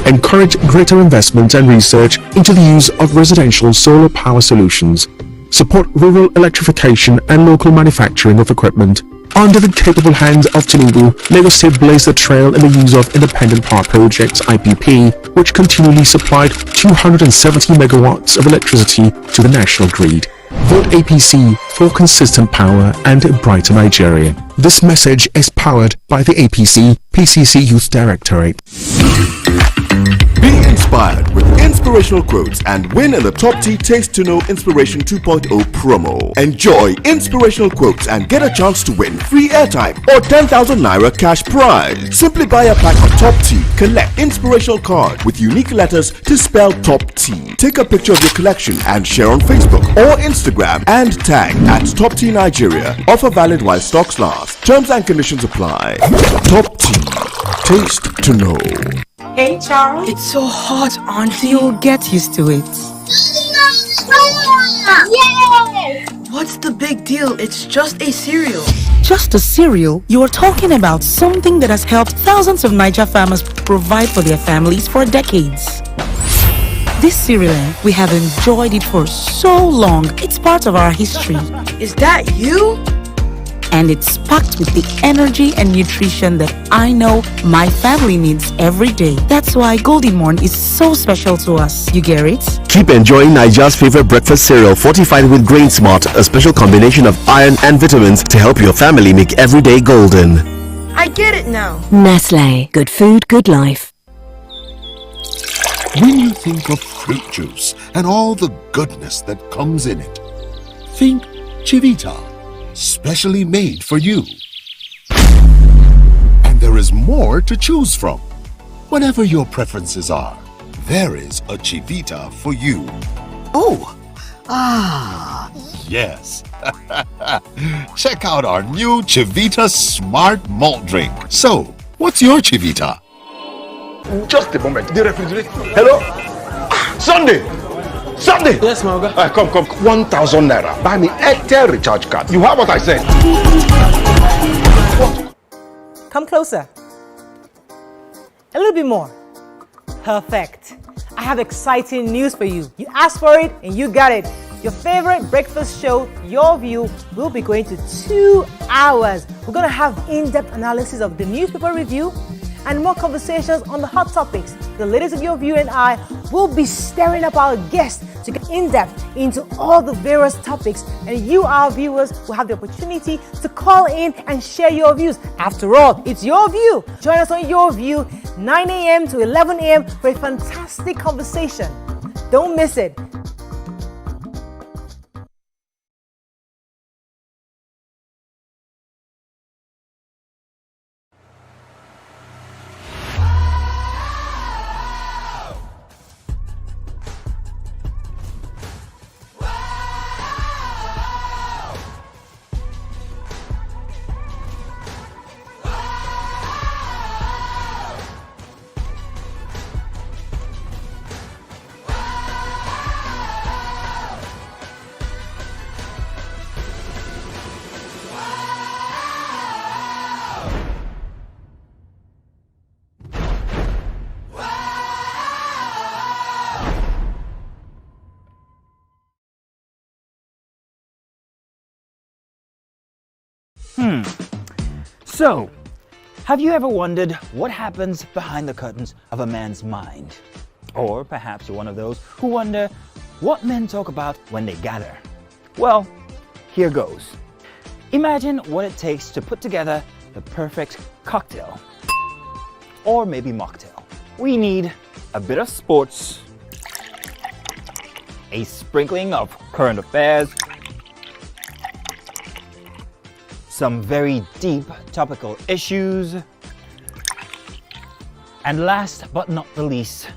Encourage greater investment and research into the use of residential solar power solutions. Support rural electrification and local manufacturing of equipment. Under the capable hands of Tinubu, Lagos State blazed the trail in the use of Independent Power Projects (IPP), which continually supplied 270 megawatts of electricity to the national grid. Vote APC for consistent power and a brighter Nigeria. This message is powered by the APC PCC Youth Directorate. Be inspired with inspirational quotes and win in the Top Tea Taste to Know Inspiration 2.0 promo. Enjoy inspirational quotes and get a chance to win free airtime or 10,000 Naira cash prize. Simply buy a pack of Top Tea, collect inspirational card with unique letters to spell Top Tea. Take a picture of your collection and share on Facebook or Instagram and tag at Top Tea Nigeria. Offer valid while stocks last. Terms and conditions apply. Top Tea. Taste to know. Hey Charles. It's so hot, auntie. You'll get used to it. Yay! What's the big deal? It's just a cereal. Just a cereal? You are talking about something that has helped thousands of Niger farmers provide for their families for decades. This cereal, we have enjoyed it for so long. It's part of our history. Is that you? And it's packed with the energy and nutrition that I know my family needs every day. That's why Golden Morn is so special to us. You get it? Keep enjoying Nigeria's favorite breakfast cereal fortified with Grain Smart, a special combination of iron and vitamins to help your family make every day golden. I get it now. Nestle. Good food, good life. When you think of fruit juice and all the goodness that comes in it, think Chivita. Specially made for you. And there is more to choose from. Whatever your preferences are, there is a Chivita for you. Oh, Yes. Check out our new Chivita Smart Malt Drink. So, what's your Chivita? Just a moment. The refrigerator. Hello? Sunday! Sunday! Yes, my guy. Come. 1,000 Naira. Buy me Airtel recharge card. You have what I said. What? Come closer. A little bit more. Perfect. I have exciting news for you. You asked for it and you got it. Your favorite breakfast show, Your View, will be going to 2 hours. We're going to have in-depth analysis of the newspaper review and more conversations on the hot topics. The ladies of Your View and I will be stirring up our guests to get in-depth into all the various topics, and you, our viewers, will have the opportunity to call in and share your views. After all, it's Your View. Join us on Your View, 9 a.m. to 11 a.m. for a fantastic conversation. Don't miss it. So, have you ever wondered what happens behind the curtains of a man's mind? Or perhaps you're one of those who wonder what men talk about when they gather. Well, here goes. Imagine what it takes to put together the perfect cocktail. Or maybe mocktail. We need a bit of sports, a sprinkling of current affairs, some very deep topical issues, and last but not the least,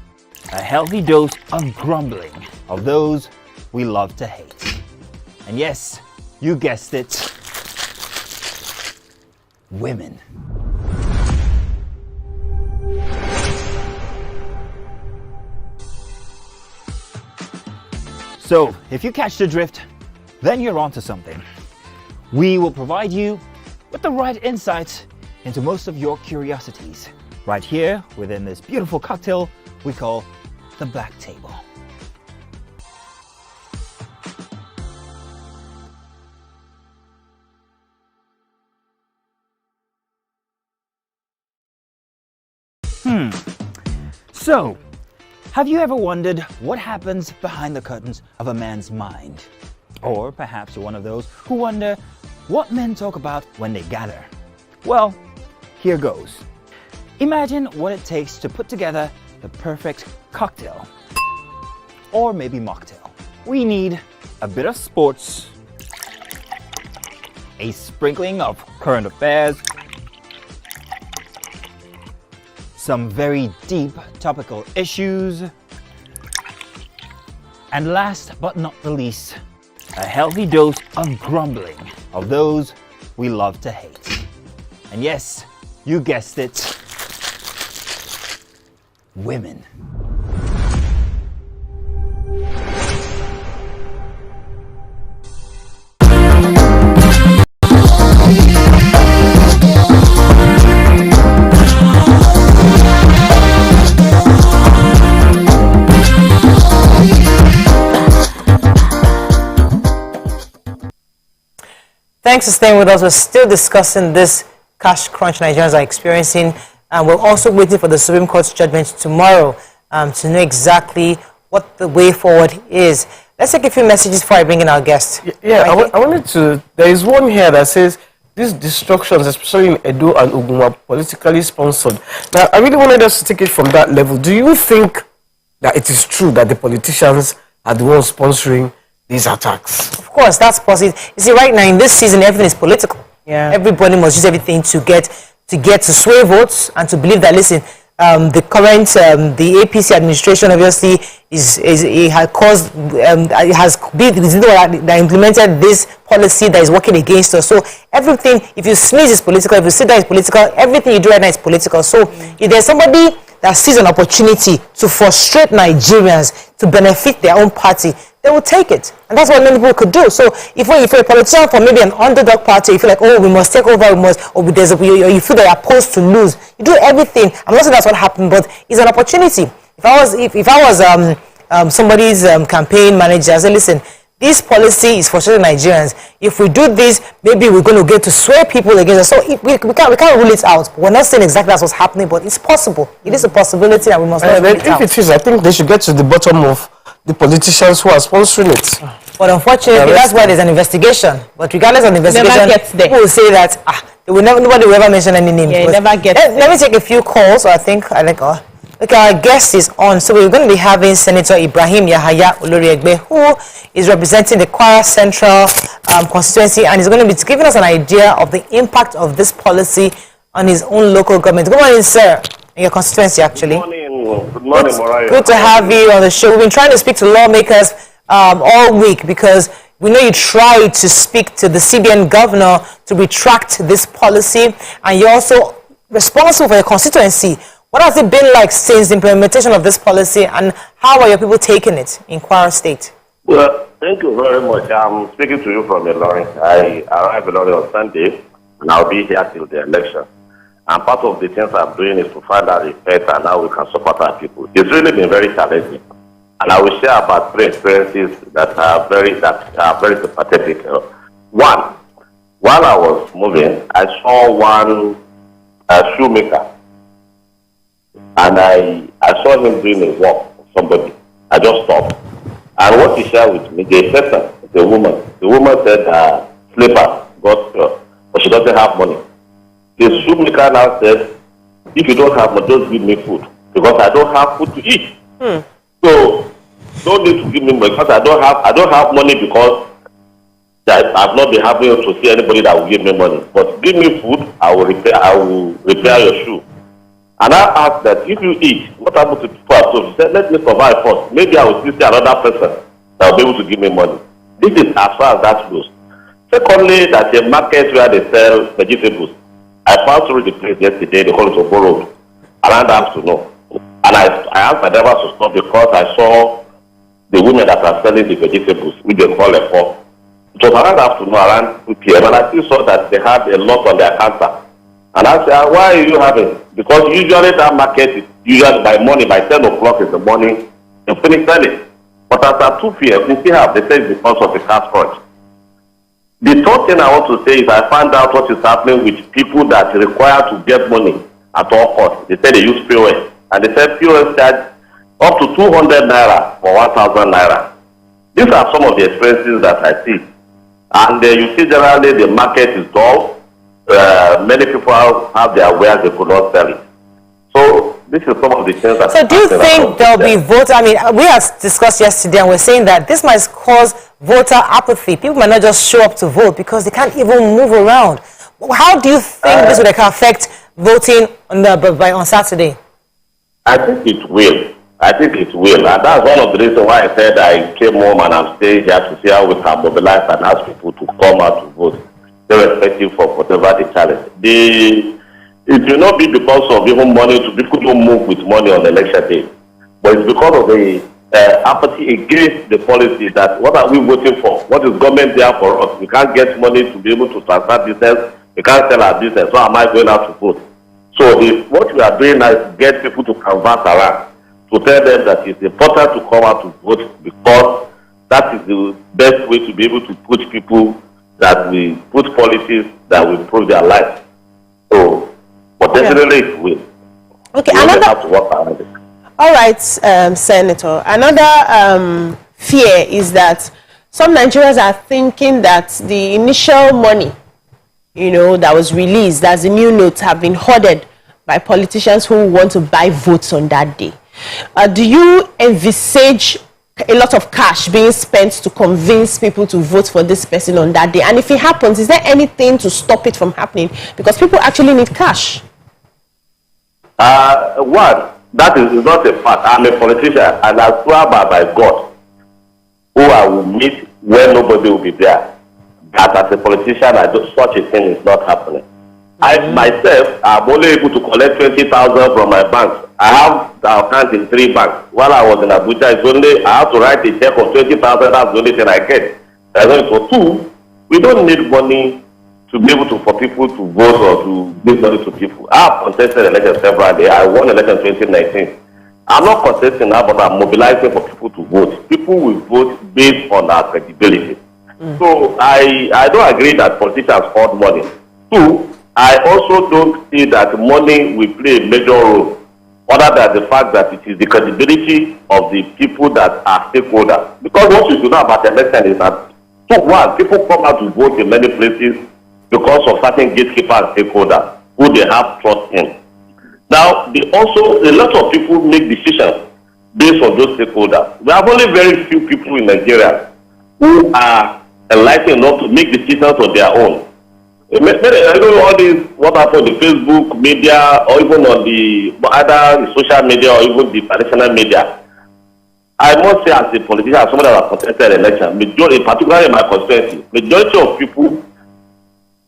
a healthy dose of grumbling of those we love to hate. And yes, you guessed it, women. So, if you catch the drift, then you're onto something. We will provide you with the right insights into most of your curiosities, right here within this beautiful cocktail we call the Black Table. So, have you ever wondered what happens behind the curtains of a man's mind? Or perhaps you're one of those who wonder what men talk about when they gather. Well, here goes. Imagine what it takes to put together the perfect cocktail. Or maybe mocktail. We need a bit of sports, a sprinkling of current affairs, some very deep topical issues, and last but not the least, a healthy dose of grumbling of those we love to hate. And yes, you guessed it, women. Thanks for staying with us. We're still discussing this cash crunch Nigerians are experiencing, and we're also waiting for the Supreme Court's judgment tomorrow to know exactly what the way forward is. Let's take a few messages before I bring in our guest. Yeah, I wanted to. There is one here that says these destructions, especially in Edo and Ogun, are politically sponsored. Now, I really wanted us to take it from that level. Do you think that it is true that the politicians are the ones sponsoring these attacks? Of course, that's possible. You see, right now in this season, everything is political. Yeah. Everybody must use everything to get to sway votes and to believe that, listen, the current the APC administration obviously that implemented this policy that is working against us. So everything, if you sneeze, is political. If you say that is political, everything you do right now is political. So if there's somebody that sees an opportunity to frustrate Nigerians to benefit their own party, they will take it. And that's what many people could do. So if you're a politician for maybe an underdog party, you feel like, oh, we must take over, or you feel that you're opposed to lose, you do everything. I'm not saying that's what happened, but it's an opportunity. If I was somebody's campaign manager, I say, listen, this policy is frustrating Nigerians. If we do this, maybe we're going to get to sway people against us. So we can't rule it out. We're not saying exactly that's what's happening, but it's possible. It is a possibility, and we must not rule it out. If it is, I think they should get to the bottom of the politicians who are sponsoring it. But unfortunately, that's why there's an investigation. But regardless of the investigation, people will say that nobody will ever mention any names. Yeah, never gets there. Let me take a few calls. Okay, our guest is on. So we're going to be having Senator Ibrahim Yahaya Oloriegbe, who is representing the Kwara Central constituency, and he's going to be giving us an idea of the impact of this policy on his own local government. Good morning, sir. In your constituency, actually. Good morning. Good morning, Mariah. Good to have you on the show. We've been trying to speak to lawmakers all week because we know you tried to speak to the CBN governor to retract this policy, and you're also responsible for your constituency. What has it been like since the implementation of this policy, and how are your people taking it in Kwara State? Well, thank you very much. I'm speaking to you from Ilorin. I arrived in Ilorin on Sunday, and I'll be here till the election. And part of the things I'm doing is to find out the effect and how we can support our people. It's really been very challenging. And I will share about 3 experiences that are very sympathetic. One, while I was moving, I saw one shoemaker. And I saw him doing a work for somebody. I just stopped. And what he shared with me, the person, the woman said slippers, but she doesn't have money. The shoemaker now said, if you don't have money, just give me food, because I don't have food to eat. So don't need to give me money because I don't have money, because I've not been happy to see anybody that will give me money. But give me food, I will repair your shoe. And I asked that if you eat, what happens to people at home? She said, let me survive first. Maybe I will still see another person that will be able to give me money. This is as far as that goes. Secondly, that a market where they sell vegetables. I passed through the place yesterday, the whole of Road, around the afternoon. And I asked my driver to stop because I saw the women that are selling the vegetables, which they call a fork. It was around the afternoon, around 2 p.m. And I still saw that they had a lot on their counter. And I said, why are you having? Because usually that market is usually by morning, by 10 o'clock in the morning, they finish selling. But after 2 p.m., they still have, they say it's because of the cash crunch. The third thing I want to say is I found out what is happening with people that require to get money at all costs. They say they use POS. And they said POS charge up to 200 Naira for 1,000 Naira. These are some of the expenses that I see. And you see generally the market is dull. Many people have their wares, they could not sell it. So this is some of the things that... So do you think there will be voter... I mean, we have discussed yesterday and we're saying that this might cause voter apathy. People might not just show up to vote because they can't even move around. How do you think this would affect voting on Saturday? I think it will. And that's one of the reasons why I said I came home and I'm staying here to see how we can mobilize and ask people to come out to vote, irrespective of whatever the challenge. It will not be because of even money. People don't move with money on election day, but it's because of the apathy against the policy that what are we voting for? What is government there for us? We can't get money to be able to transfer business. We can't sell our business. So am I going out to vote? So what we are doing now is get people to converse around, to tell them that it's important to come out to vote because that is the best way to be able to put people that we put policies that will improve their lives. So, but definitely it will. Okay, we only have to work around it. All right, Senator. Another fear is that some Nigerians are thinking that the initial money, that was released as the new notes have been hoarded by politicians who want to buy votes on that day. Do you envisage a lot of cash being spent to convince people to vote for this person on that day? And if it happens, is there anything to stop it from happening? Because people actually need cash. One, that is not a fact. I'm a politician and I swear by God, who I will meet when nobody will be there, that as a politician, such a thing is not happening. I myself am only able to collect 20,000 from my bank. I have the account in 3 banks. While I was in Abuja, I have to write a check of 20,000. That's the only thing I get. For 2, we don't need money to be able for people to vote or to give money to people. I have contested election several days. I won election 2019. I'm not contesting now, but I'm mobilizing for people to vote. People will vote based on our credibility. So I don't agree that politicians hoard money. 2, I also don't see that money will play a major role, other than the fact that it is the credibility of the people that are stakeholders. Because what you do know about election is that, 1, people come out to vote in many places because of certain gatekeepers and stakeholders who they have trust in. Now, a lot of people make decisions based on those stakeholders. We have only very few people in Nigeria who are enlightened enough to make decisions on their own. I don't know all this, what happened on the Facebook media or even on either the social media or even the traditional media. I must say, as a politician, as someone that has contested an election, particularly in my constituency, majority of people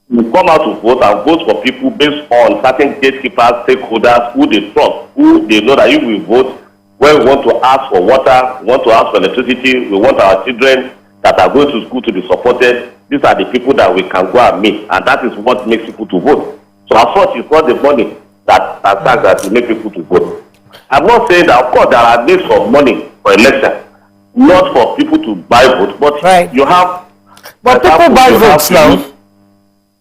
will come out to vote and vote for people based on certain gatekeepers, stakeholders who they trust, who they know that if we vote, when we want to ask for water, we want to ask for electricity, we want our children that are going to school to be supported. These are the people that we can go and meet, and that is what makes people to vote. So as such, it's not the money that will make people to vote. I'm not saying that, of course, there are needs for money for election, not for people to buy votes, but you have... But people buy votes now.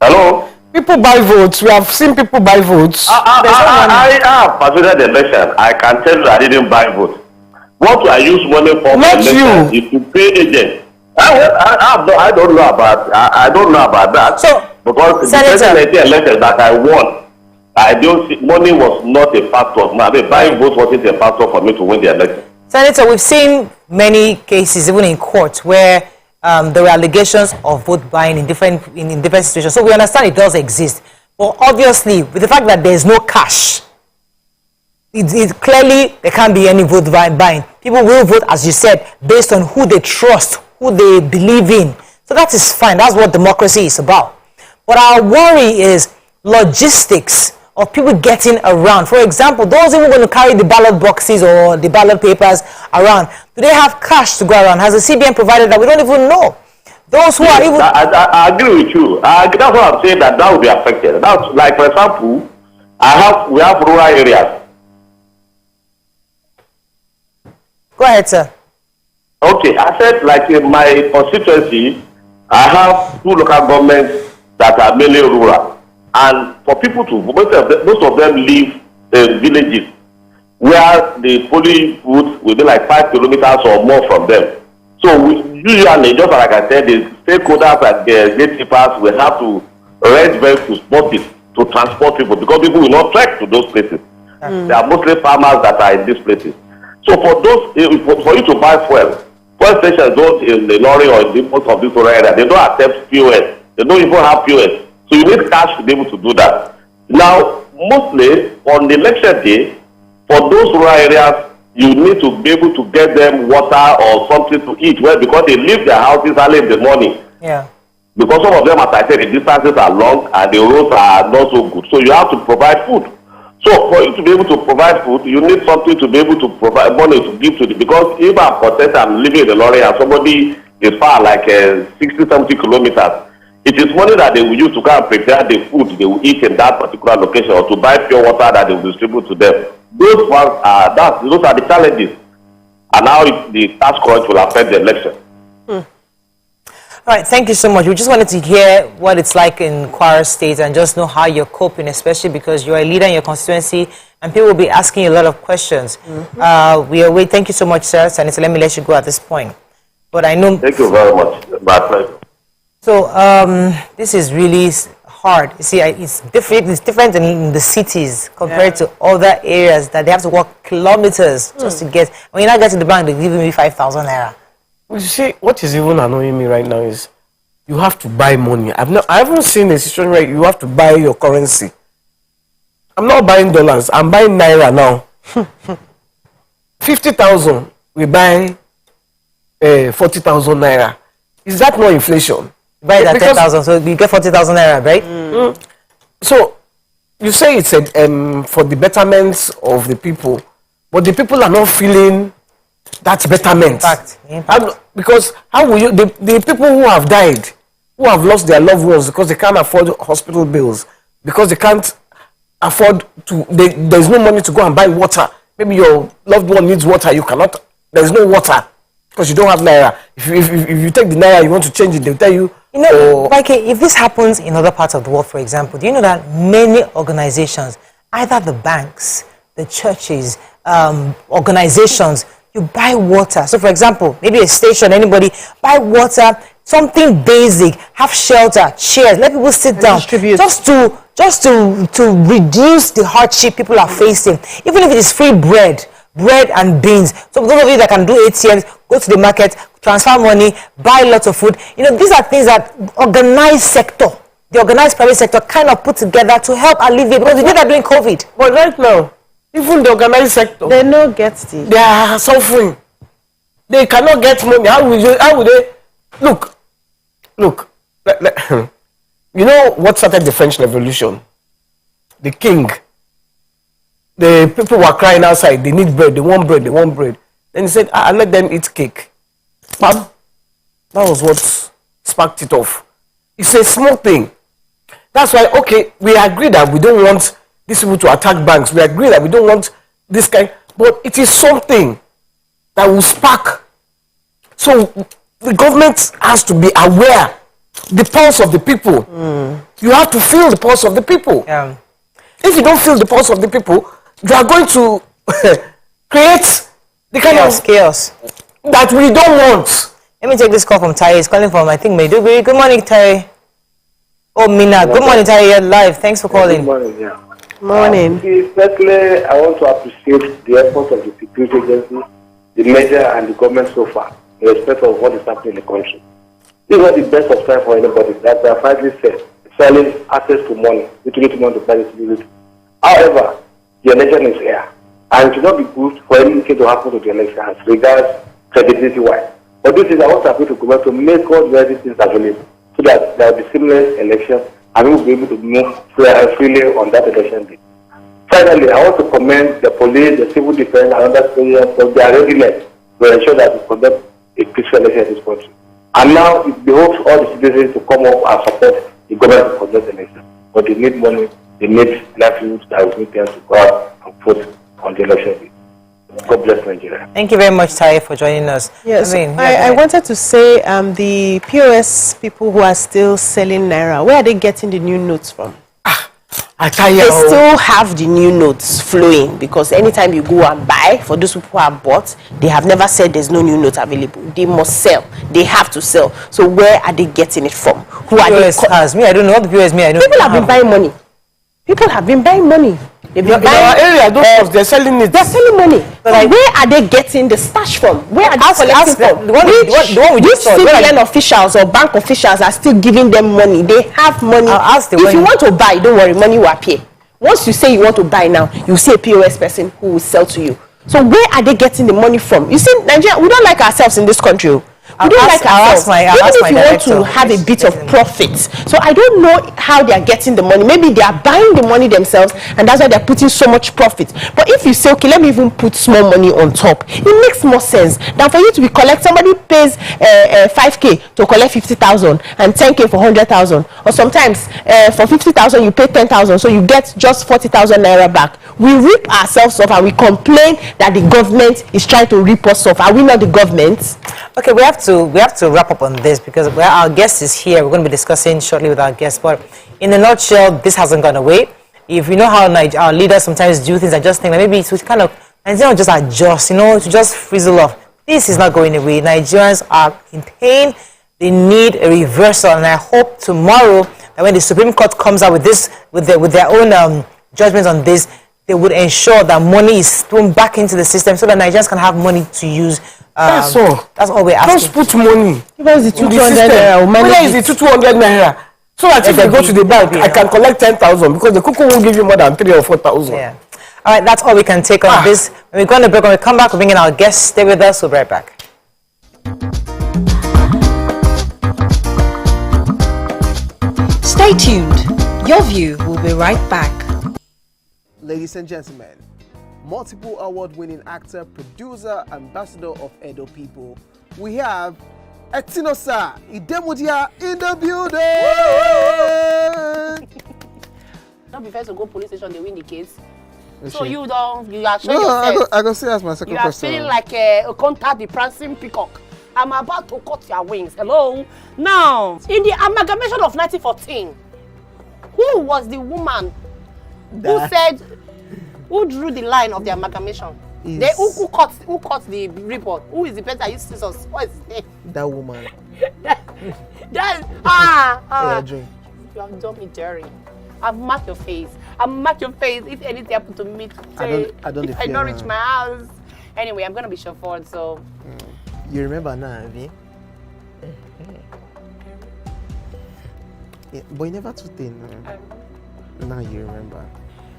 Hello? People buy votes. We have seen people buy votes. I have participated in the election. I can tell you I didn't buy votes. What I use money for not election is to pay agents. I don't know about that. So, because the presidential election that I won, I don't see, money was not a factor. I mean, buying votes wasn't a factor for me to win the election. Senator, we've seen many cases, even in court, where there were allegations of vote buying in different situations. So we understand it does exist. But obviously, with the fact that there is no cash, it clearly there can't be any vote buying. People will vote, as you said, based on who they trust, who they believe in. So that is fine. That's what democracy is about. But our worry is logistics of people getting around. For example, those who are going to carry the ballot boxes or the ballot papers around, do they have cash to go around? Has the CBN provided that? We don't even know. Those who are even... I agree with you. That's what I'm saying, that will be affected. That's like, for example, we have rural areas. Go ahead, sir. Okay, I said, like in my constituency, I have 2 local governments that are mainly rural. And for people to, most of them live in villages where the polling booth will be like 5 kilometers or more from them. So usually, just like I said, the stakeholders and the gatekeepers will have to rent vehicles, buses to transport people, because people will not trek to those places. There are mostly farmers that are in these places. So for those, for you to buy fuel stations don't in the lorry or in the most of this rural area, they don't accept POS. They don't even have POS. So you need cash to be able to do that. Now, mostly on the election day, for those rural areas, you need to be able to get them water or something to eat, well, because they leave their houses early in the morning. Yeah. Because some of them, as I said, the distances are long and the roads are not so good. So you have to provide food. So for you to be able to provide food, you need something to be able to provide money to give to the, because if I'm content, I'm living in the lorry and somebody is far, like 60, 70 kilometers, it is money that they will use to go and prepare the food they will eat in that particular location, or to buy pure water that they will distribute to them. Those are the challenges. And now the tax crunch will affect the election. All right, thank you so much. We just wanted to hear what it's like in Kwara State and just know how you're coping, especially because you're a leader in your constituency and people will be asking you a lot of questions. Thank you so much, sir. Senator, let me let you go at this point. But I know... Thank you very much. My pleasure. So, this is really hard. You see, it's different in the cities compared to other areas that they have to walk kilometers just to get... When you now get to the bank, they give me 5,000 naira. You see, what is even annoying me right now is you have to buy money. I haven't seen a situation where you have to buy your currency. I'm not buying dollars. I'm buying Naira now. 50,000, we buy 40,000 Naira. Is that not inflation? You buy it at 10,000, so you get 40,000 Naira, right? So, you say it's for the betterment of the people, but the people are not feeling that betterment. Because how will you, the people who have died, who have lost their loved ones because they can't afford hospital bills, because they can't afford to, there's no money to go and buy water. Maybe your loved one needs water, you cannot, there's no water because you don't have Naira. If you take the Naira, you want to change it, they'll tell you. You know, like if this happens in other parts of the world, for example, do you know that many organizations, either the banks, the churches, organizations, you buy water. So for example, maybe a station, anybody, buy water, something basic, have shelter, chairs, let people sit down. Just to reduce the hardship people are facing. Even if it is free bread and beans. So those of you that can do ATMs, go to the market, transfer money, buy lots of food. You know, these are things that organized sector, the organized private sector kind of put together to help alleviate, because we did that during COVID. But right now, even the organized sector, they don't get it. They are suffering. They cannot get money. How would they? Look. You know what started the French Revolution? The king. The people were crying outside. They need bread. They want bread. They want bread. Then he said, "I let them eat cake." Bam. That was what sparked it off. It's a small thing. That's why, okay, we agree that we don't want these people to attack banks. We agree that we don't want this kind, but it is something that will spark. So the government has to be aware the pulse of the people. You have to feel the pulse of the people. Yeah. If you don't feel the pulse of the people, you are going to create the kind of chaos that we don't want. Let me take this call from Terry. He's calling from, I think, Maiduguri. Good morning, Terry. Oh, Mina. Good morning, Terry. You're live. Thanks for calling. Good morning, yeah. Morning. Firstly, I want to appreciate the effort of the security agency, the media, and the government so far in respect of what is happening in the country. This is not the best of time for anybody. That's what I finally said. Selling access to money, utility money to private utility. However, the election is here, and it should not be good for anything to happen to the election as regards credibility-wise. But this is I want to appeal to government to make all the things available so that there will be seamless election and we will be able to move freely on that election day. Finally, I want to commend the police, the civil defense, and other players for their readiness to ensure that we conduct a peaceful election in this country. And now it behoves all the citizens to come up and support the government to conduct the election. But they need money, they need livelihoods that will make them to go out and vote on the election day. God bless Nigeria. Thank you very much, Taye, for joining us. Yes, I wanted to say the POS people who are still selling Naira, where are they getting the new notes from? They still have the new notes flowing because anytime you go and buy, for those people who have bought, they have never said there's no new notes available. They must sell. They have to sell. So where are they getting it from? Who are they? Me, I don't know what the POS mean. I don't People have been buying money. People have been buying money. They've been in our area, they're selling it. They're selling money. But where are they getting the stash from? Where are they collecting from? Which civilian officials or bank officials are still giving them money? They have money. If you want to buy, don't worry, money will appear. Once you say you want to buy now, you see a POS person who will sell to you. So where are they getting the money from? You see, Nigeria, we don't like ourselves in this country. We don't like ourselves. Even if you want to have a bit of profit. So I don't know how they are getting the money. Maybe they are buying the money themselves and that's why they're putting so much profit. But if you say, okay, let me even put small money on top, it makes more sense than for you to be collect. Somebody pays 5K to collect 50,000 and 10K for 100,000. Or sometimes for 50,000 you pay 10,000, so you get just 40,000 Naira back. We rip ourselves off and we complain that the government is trying to rip us off. Are we not the government? Okay, we have to wrap up on this because our guest is here. We're going to be discussing shortly with our guest. But in a nutshell, this hasn't gone away. If you know how our leaders sometimes do things, I just think that maybe it's kind of Nigerians just adjust, to just frizzle off. This is not going away. Nigerians are in pain. They need a reversal, and I hope tomorrow that when the Supreme Court comes out with this, with their own judgments on this, they would ensure that money is thrown back into the system so that Nigerians can have money to use. That's all. That's all we're asking. Just put money. Where is the 200 naira? Where is the 200 naira? So that if you go to the bank, I can collect 10,000 because the cuckoo won't give you more than 3,000 or 4,000. Yeah. All right, that's all we can take on this. When we go on the break, when we come back, we'll bring in our guests. Stay with us. We'll be right back. Stay tuned. Your View will be right back. Ladies and gentlemen, multiple award-winning actor, producer, ambassador of Edo People, we have Etinosa Idemudia in the building. Not be first to go police station, they win the case. Is So she? you are showing yourself. I go see as my second You are question. feeling like a contact the prancing peacock. I'm about to cut your wings. Hello. Now, in the amalgamation of 1914, who was the woman who drew the line of the amalgamation? Who cut the report? Who is the person that used scissors? What is his name? That woman. You have done me dirty. I've marked your face. If anything happened to me today, if I don't reach my house. Anyway, I'm gonna be chauffeured, so. You remember now, Avi? Yeah, but you never too thin. Now you remember.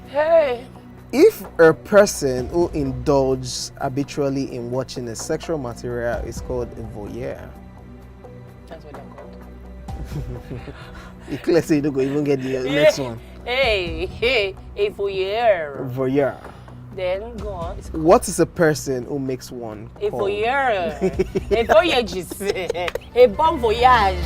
Hey. If a person who indulges habitually in watching a sexual material is called a voyeur. That's what they're called. You clearly say you don't go even get the next one. Hey, a voyeur. Voyeur. Then go on. What is a person who makes one A called? voyeur. A voyagist. A bon voyage.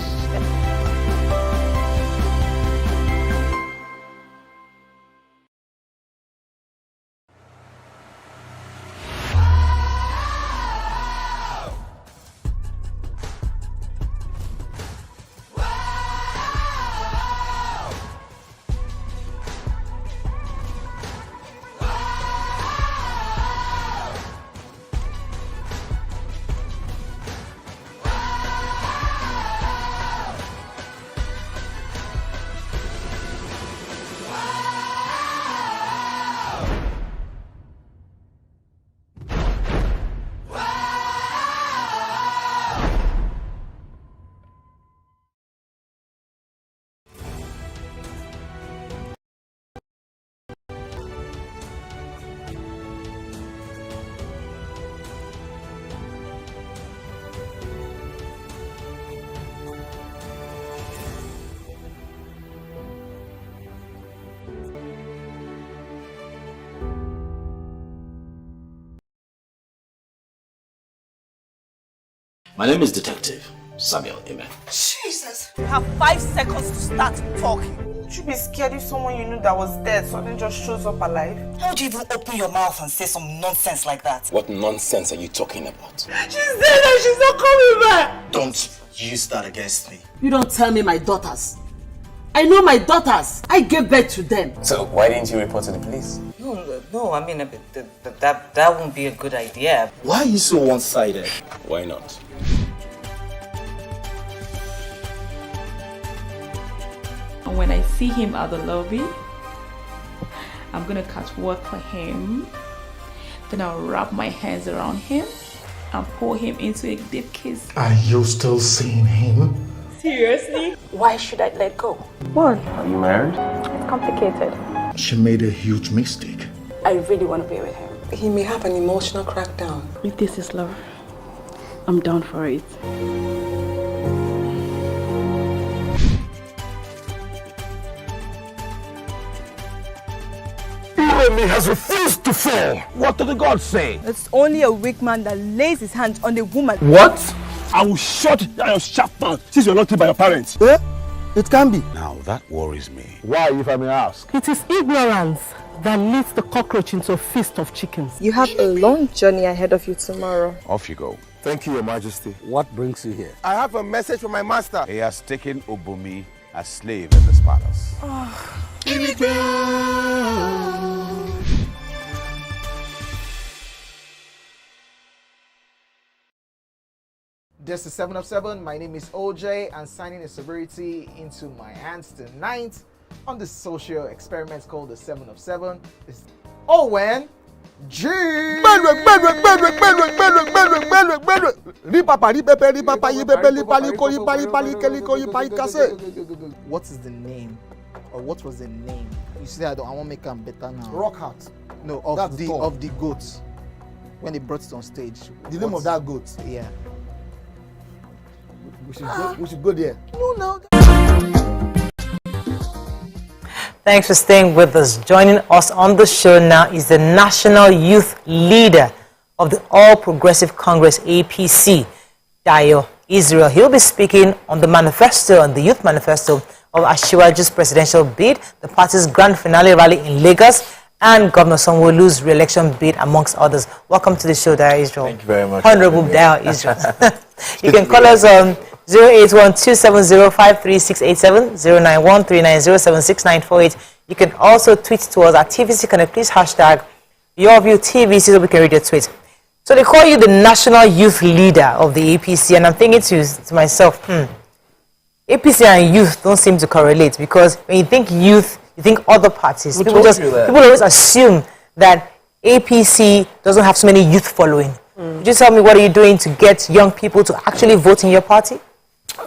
My name is Detective Samuel Amen. Jesus! You have 5 seconds to start talking. Would you be scared if someone you knew that was dead suddenly just shows up alive? How would you even open your mouth and say some nonsense like that? What nonsense are you talking about? She's dead and she's not coming back! Don't use that against me. You don't tell me my daughters. I know my daughters. I gave birth to them. So why didn't you report to the police? No, I mean, that won't be a good idea. Why are you so one-sided? Why not? And when I see him at the lobby, I'm gonna catch work for him. Then I'll wrap my hands around him and pull him into a deep kiss. Are you still seeing him? Seriously? Why should I let go? What? Are you married? It's complicated. She made a huge mistake. I really want to be with him. He may have an emotional crackdown. If this is love, I'm down for it. Enemy has refused to fall. What did the gods say? It's only a weak man that lays his hands on a woman. What? I will shut down your sharp mouth since you're not killed by your parents. Eh? It can be. Now that worries me. Why, if I may ask? It is ignorance that leads the cockroach into a feast of chickens. You have a long journey ahead of you tomorrow. Off you go. Thank you, Your Majesty. What brings you here? I have a message from my master. He has taken Obumi as slave in this palace. This is 7 of 7. My name is OJ, and signing a sobriety into my hands tonight on the social experiment called the 7 of 7 is Owen G. What is the name, or what was the name? You see, I want to make them better now. Rockheart. No, of the goats when they brought it on stage. The name of that goat. Yeah. We should go there. No. Thanks for staying with us. Joining us on the show now is the National Youth Leader of the All Progressive Congress, APC, Dayo Israel. He'll be speaking on the manifesto, on the youth manifesto of Asiwaju's presidential bid, the party's grand finale rally in Lagos, and Governor Sanwo-Olu's re-election bid, amongst others. Welcome to the show, Dayo Israel. Thank you very much. Honorable Dayo Israel. You can call us on 081-270-53687, 091-390-76948. You can also tweet to us at TVC Connect. Please hashtag YourViewTVC so we can read your tweet. So they call you the National Youth Leader of the APC, and I'm thinking to myself, APC and youth don't seem to correlate, because when you think youth, you think other parties. People always assume that APC doesn't have so many youth following. Could you tell me, what are you doing to get young people to actually vote in your party?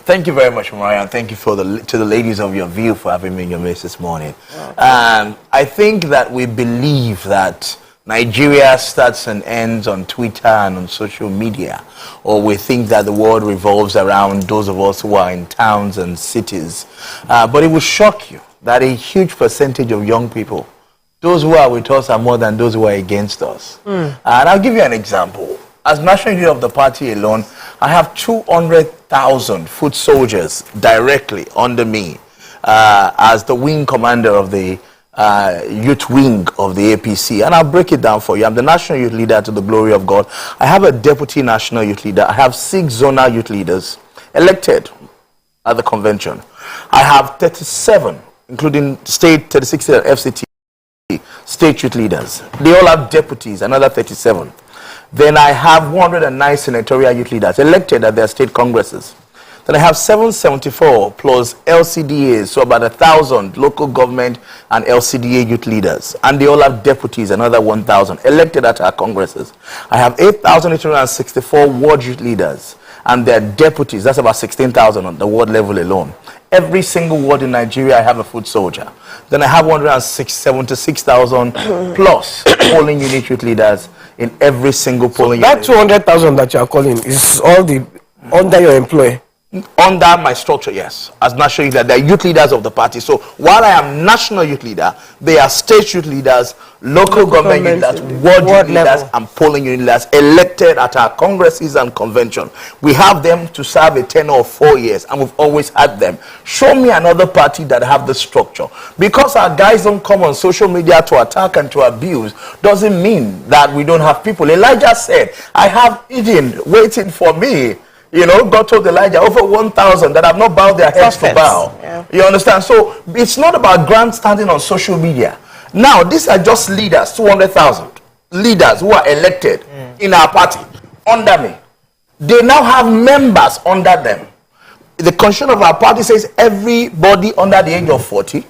Thank you very much, Mariah, and thank you to the ladies of Your View for having me in your midst this morning. I think that we believe that Nigeria starts and ends on Twitter and on social media, or we think that the world revolves around those of us who are in towns and cities. But it will shock you that a huge percentage of young people, those who are with us, are more than those who are against us. And I'll give you an example. As National Leader of the party alone, I have 200,000 foot soldiers directly under me as the wing commander of the youth wing of the APC. And I'll break it down for you. I'm the National Youth Leader to the glory of God. I have a Deputy National Youth Leader. I have 6 zonal youth leaders elected at the convention. I have 37, including state 36 at FCT, state youth leaders. They all have deputies, another 37. Then I have 109 senatorial youth leaders elected at their state congresses. Then I have 774 plus LCDAs, so about 1,000 local government and LCDA youth leaders. And they all have deputies, another 1,000, elected at our congresses. I have 8,864 ward youth leaders and their deputies. That's about 16,000 on the ward level alone. Every single ward in Nigeria, I have a foot soldier. Then I have 76,000 plus polling unit youth leaders in every single polling unit. That 200,000 that you are calling is all the under your employee. Under my structure, yes. As national youth leader, they're youth leaders of the party. So while I am national youth leader, they are state youth leaders, local government youth leaders, ward youth leaders, and polling youth leaders elected at our congresses and convention. We have them to serve a tenure of 4 years, and we've always had them. Show me another party that have the structure. Because our guys don't come on social media to attack and to abuse, doesn't mean that we don't have people. Elijah said, I have Eden waiting for me. You know, God told Elijah, over 1,000 that have not bowed their heads to bow. Yeah. You understand? So it's not about grandstanding on social media. Now, these are just leaders, 200,000 leaders who are elected in our party under me. They now have members under them. The constitution of our party says everybody under the age of 40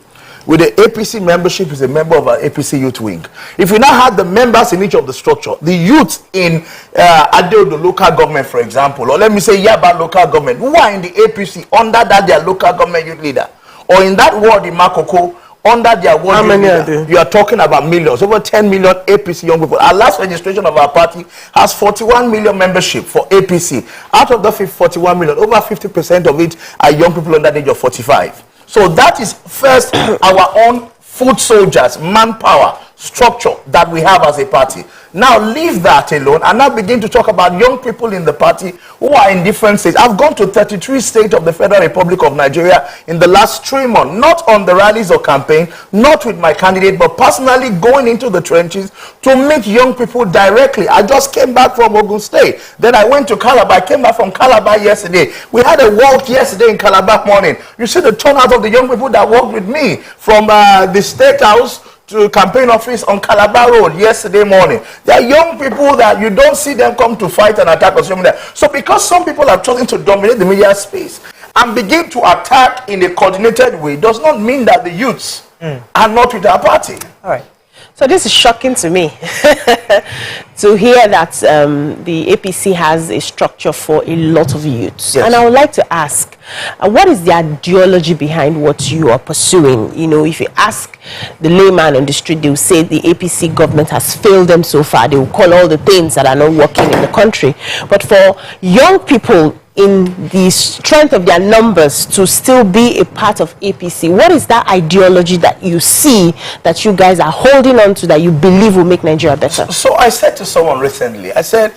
with the APC membership is a member of our APC youth wing. If we now had the members in each of the structure, the youth in Adeodo local government, for example, or let me say Yaba local government, who are in the APC under that their local government youth leader, or in that ward in Makoko under their ward youth leader, you are talking about millions, over 10 million APC young people. Our last registration of our party has 41 million membership for APC. Out of the 41 million, over 50% of it are young people under the age of 45. So that is first our own foot soldiers, manpower, structure that we have as a party. Now leave that alone and now begin to talk about young people in the party who are in different states. I've gone to 33 states of the Federal Republic of Nigeria in the last 3 months, not on the rallies or campaign, not with my candidate, but personally going into the trenches to meet young people directly. I just came back from Ogun State. Then I went to Calabar. I came back from Calabar yesterday. We had a walk yesterday in Calabar morning. You see the turnout of the young people that worked with me from the State House to campaign office on Calabar Road yesterday morning. There are young people that you don't see them come to fight and attack on social media. So because some people have chosen to dominate the media space and begin to attack in a coordinated way, does not mean that the youths are not with our party. All right. So this is shocking to me to hear that the APC has a structure for a lot of youths. Yes. And I would like to ask, what is the ideology behind what you are pursuing? You know, if you ask the layman on the street, they will say the APC government has failed them so far. They will call all the things that are not working in the country. But for young people in the strength of their numbers to still be a part of APC, what is that ideology that you see that you guys are holding on to that you believe will make Nigeria better? So I said to someone recently, I said,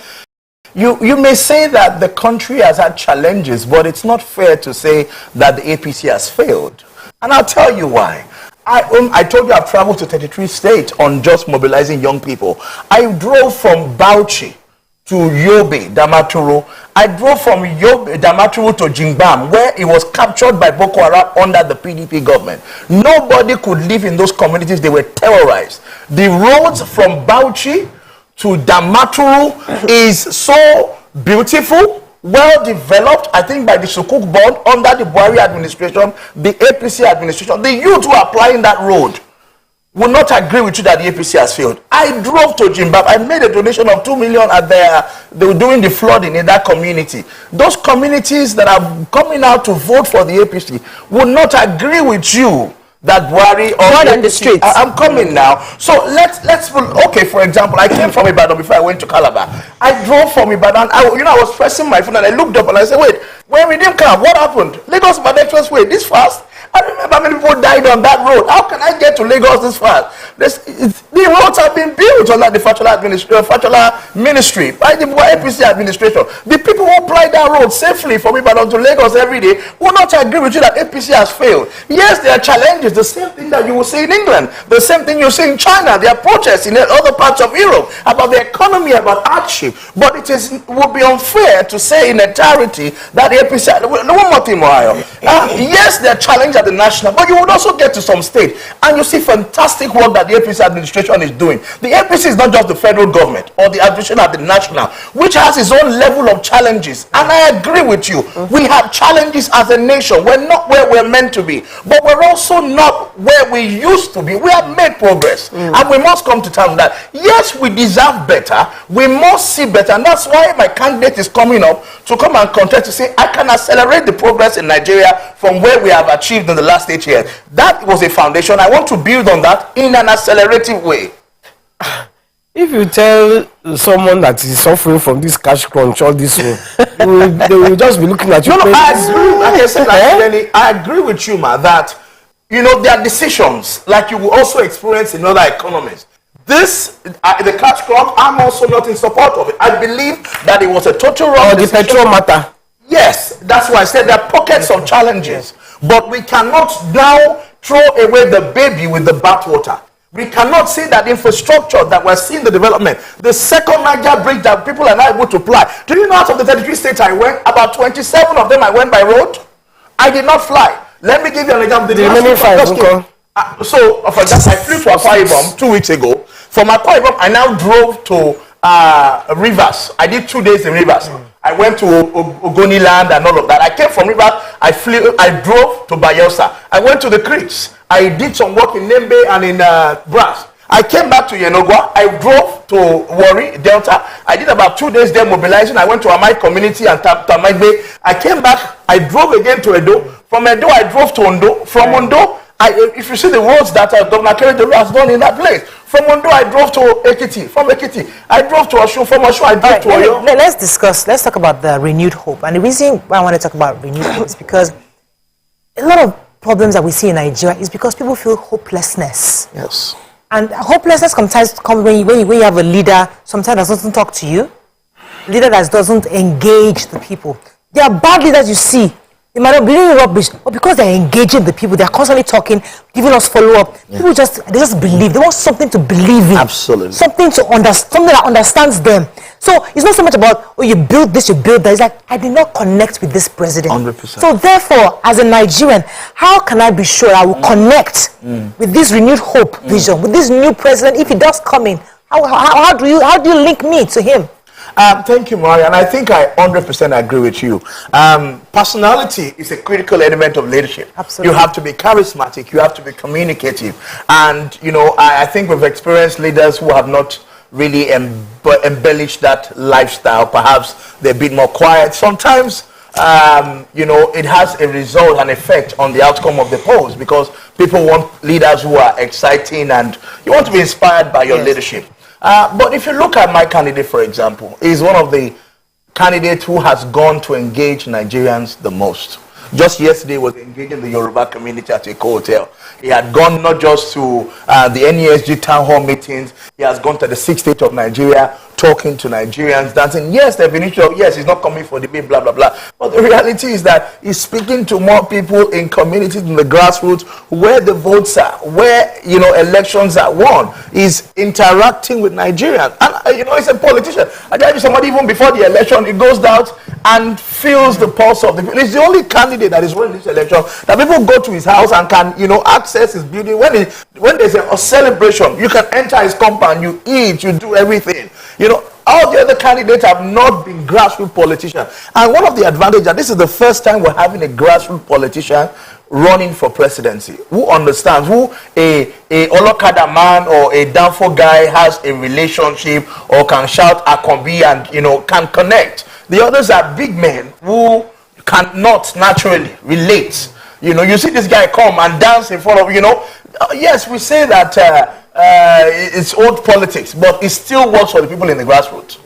you may say that the country has had challenges, but it's not fair to say that the APC has failed. And I'll tell you why. I told you I've traveled to 33 states on just mobilizing young people. I drove from Bauchi to Yobe, Damaturu. I drove from Yobe, Damaturu to Jingbam, where it was captured by Boko Haram under the PDP government. Nobody could live in those communities. They were terrorized. The roads from Bauchi to Damaturu is so beautiful, well developed, I think by the Sukuk board under the Buhari administration, the APC administration. The youth who are applying that road will not agree with you that the APC has failed. I drove to Zimbabwe. I made a donation of 2 million at they were doing the flooding in that community. Those communities that are coming out to vote for the APC will not agree with you that Buhari or on the streets. I'm coming now. So let's okay, for example, I came from Ibadan before I went to Calabar. I drove from Ibadan. I was pressing my phone and I looked up and I said, wait, when we didn't come, what happened? Lagos by the expressway this fast? I remember many people died on that road. How can I get to Lagos this fast? The roads have been built under the Fatula ministry by the APC administration. The people who apply that road safely from Ibadan to Lagos every day will not agree with you that APC has failed. Yes, there are challenges. The same thing that you will see in England. The same thing you see in China. There are protests in other parts of Europe about the economy, about hardship. But it would be unfair to say in entirety that the APC... yes, there are challenges at the national, but you would also get to some state and you see fantastic work that the APC administration is doing. The APC is not just the federal government or the administration at the national, which has its own level of challenges. And I agree with you. We have challenges as a nation. We're not where we're meant to be, but we're also not where we used to be. We have made progress and we must come to terms with that. Yes, we deserve better. We must see better, and that's why my candidate is coming up to come and contest to say I can accelerate the progress in Nigeria from where we have achieved in the last 8 years. That was a foundation. I want to build on that in an accelerative way. If you tell someone that is suffering from this cash crunch all this way, they will just be looking at you. No, I agree. Like I said, I agree with you, ma, that, there are decisions like you will also experience in other economies. This, the cash crop, I'm also not in support of it. I believe that it was a total wrong decision. The petrol matter. Yes, that's why I said there are pockets of challenges. But we cannot now throw away the baby with the bathwater. We cannot see that infrastructure that we're seeing the development. The second Niger bridge that people are not able to fly. Do you know out of the 33 states I went, about 27 of them I went by road? I did not fly. Let me give you an example. The remaining 5, so, for example, I flew to Akwa Ibom 2 weeks ago. From Akwa Ibom, I now drove to Rivers. I did 2 days in Rivers. I went to Ogoni land and all of that. I came from Rivers. I drove to Bayelsa. I went to the creeks. I did some work in Nembe and in Brass. I came back to Yenogwa. I drove to Warri, Delta. I did about 2 days there mobilizing. I went to Amai community and Tamai Bay. I came back. I drove again to Edo. From Edo, I drove to Ondo. From Ondo, if you see the roads that Governor Keredolu has done in that place. From Ondo, I drove to Ekiti. From Ekiti, I drove to Osun. From Osun, I drove to Oyo. Let's talk about the renewed hope. And the reason why I want to talk about renewed hope is because a lot of problems that we see in Nigeria is because people feel hopelessness. Yes. And hopelessness sometimes comes when you have a leader sometimes that doesn't talk to you, a leader that doesn't engage the people. There are bad leaders you see. They might not be really rubbish, but because they're engaging the people, they're constantly talking, giving us follow-up. Yeah. People just believe. They want something to believe in. Absolutely. Something that understands them. So it's not so much about, you build this, you build that. It's like, I did not connect with this president. 100%. So therefore, as a Nigerian, how can I be sure I will connect with this renewed hope vision, with this new president, if he does come in? How do you link me to him? Thank you, Maria, and I think I 100% agree with you. Personality is a critical element of leadership. Absolutely. You have to be charismatic, you have to be communicative, and I think we've experienced leaders who have not really embellished that lifestyle. Perhaps they're a bit more quiet. Sometimes, it has a result and effect on the outcome of the polls because people want leaders who are exciting and you want to be inspired by your leadership. But if you look at my candidate, for example, he's one of the candidates who has gone to engage Nigerians the most. Just yesterday was engaging the Yoruba community at a hotel. He had gone not just to the NESG town hall meetings, he has gone to the 6th state of Nigeria, talking to Nigerians, dancing. Yes, there have been issues. Yes, he's not coming for debate, blah, blah, blah. But the reality is that he's speaking to more people in communities, in the grassroots, where the votes are, where, elections are won. He's interacting with Nigerians. And, he's a politician. I tell you, somebody, even before the election, he goes out and feels the pulse of the people. He's the only candidate that is winning this election that people go to his house and can, access his building. When there's a celebration, you can enter his compound, you eat, you do everything. All the other candidates have not been grassroots politicians. And one of the advantages, and this is the first time we're having a grassroots politician running for presidency, who understands, who a Olokada man or a Danfo guy has a relationship or can shout Akombi and, can connect. The others are big men who cannot naturally relate. You see this guy come and dance in front of, yes, we say that it's old politics, but it still works for the people in the grassroots.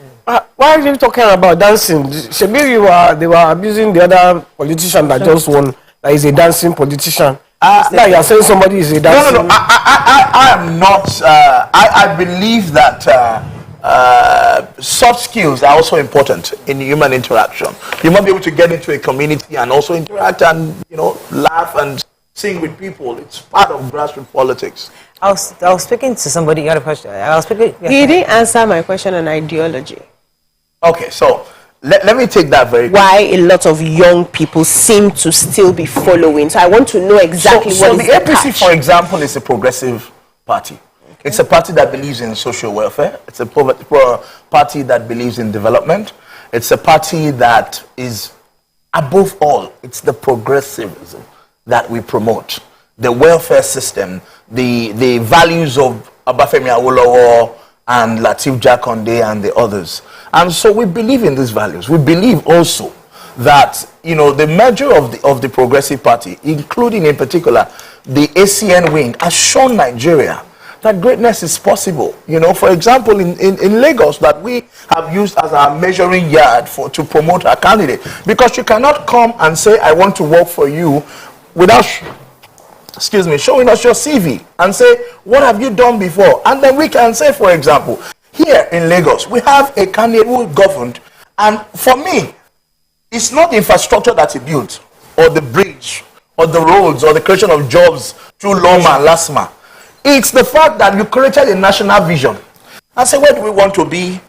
Why are you talking about dancing? Shebi, they were abusing the other politician that just won, that is a dancing politician. Now you are saying somebody is a dancing. No. I am not. I believe that soft skills are also important in human interaction. You must be able to get into a community and also interact and laugh and sing with people. It's part of grassroots politics. I was speaking to somebody. You had a question. He didn't answer my question on ideology. Okay, so let me take that very quickly. Why a lot of young people seem to still be following. So I want to know exactly what is the APC, catch. for example, is a progressive party. Okay. It's a party that believes in social welfare. It's a party that believes in development. It's a party that is, above all, it's the progressivism that we promote. The welfare system, the values of Obafemi Awolowo and Lateef Jakonde and the others. And so we believe in these values. We believe also that, the merger of the Progressive Party, including in particular the ACN wing, has shown Nigeria that greatness is possible. You know, for example, in Lagos, that we have used as our measuring yard to promote our candidate. Because you cannot come and say, I want to work for you without showing us your CV and say, what have you done before? And then we can say, for example, here in Lagos, we have a candidate who governed, and for me, it's not the infrastructure that he built, or the bridge, or the roads, or the creation of jobs through Loma and Lasma. It's the fact that you created a national vision and say, where do we want to be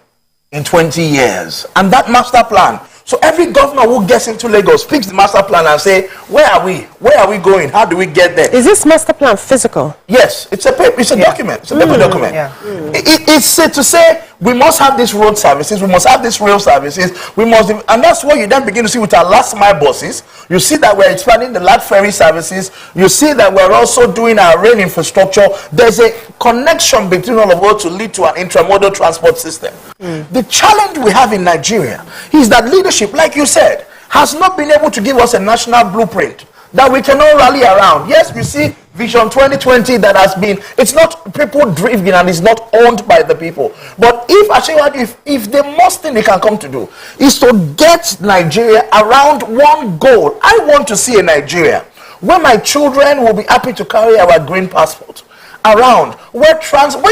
in 20 years? And that master plan. So every governor who gets into Lagos picks the master plan and say, where are we? Where are we going? How do we get there? Is this master plan physical? Yes, it's a paper, it's a document. It's a paper document. Yeah. It's to say we must have these road services, we must have these rail services, and that's what you then begin to see with our last mile buses. You see that we're expanding the land ferry services. You see that we're also doing our rail infrastructure. There's a connection between all of us to lead to an intramodal transport system. The challenge we have in Nigeria is that leadership, like you said, has not been able to give us a national blueprint that we can all rally around. Yes, we see Vision 2020 that has been, it's not people driven and it's not owned by the people. But if the most thing they can come to do is to get Nigeria around one goal. I want to see a Nigeria where my children will be happy to carry our green passport around, where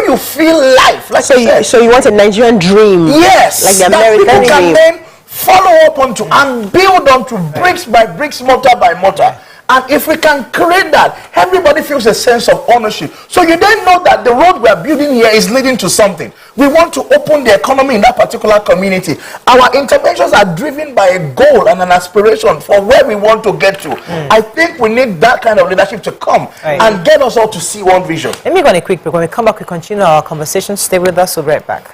you feel life. Like so you want a Nigerian dream? Yes, like the American that people dream. can then follow up onto and build onto bricks by bricks, mortar by mortar. And if we can create that, everybody feels a sense of ownership. So you then know that the road we are building here is leading to something. We want to open the economy in that particular community. Our interventions are driven by a goal and an aspiration for where we want to get to. I think we need that kind of leadership to come and get us all to see one vision. Let me go on a quick break. When we come back, we continue our conversation. Stay with us. We'll be right back.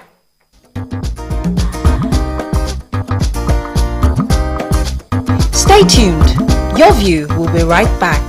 Stay tuned. Your View will be right back.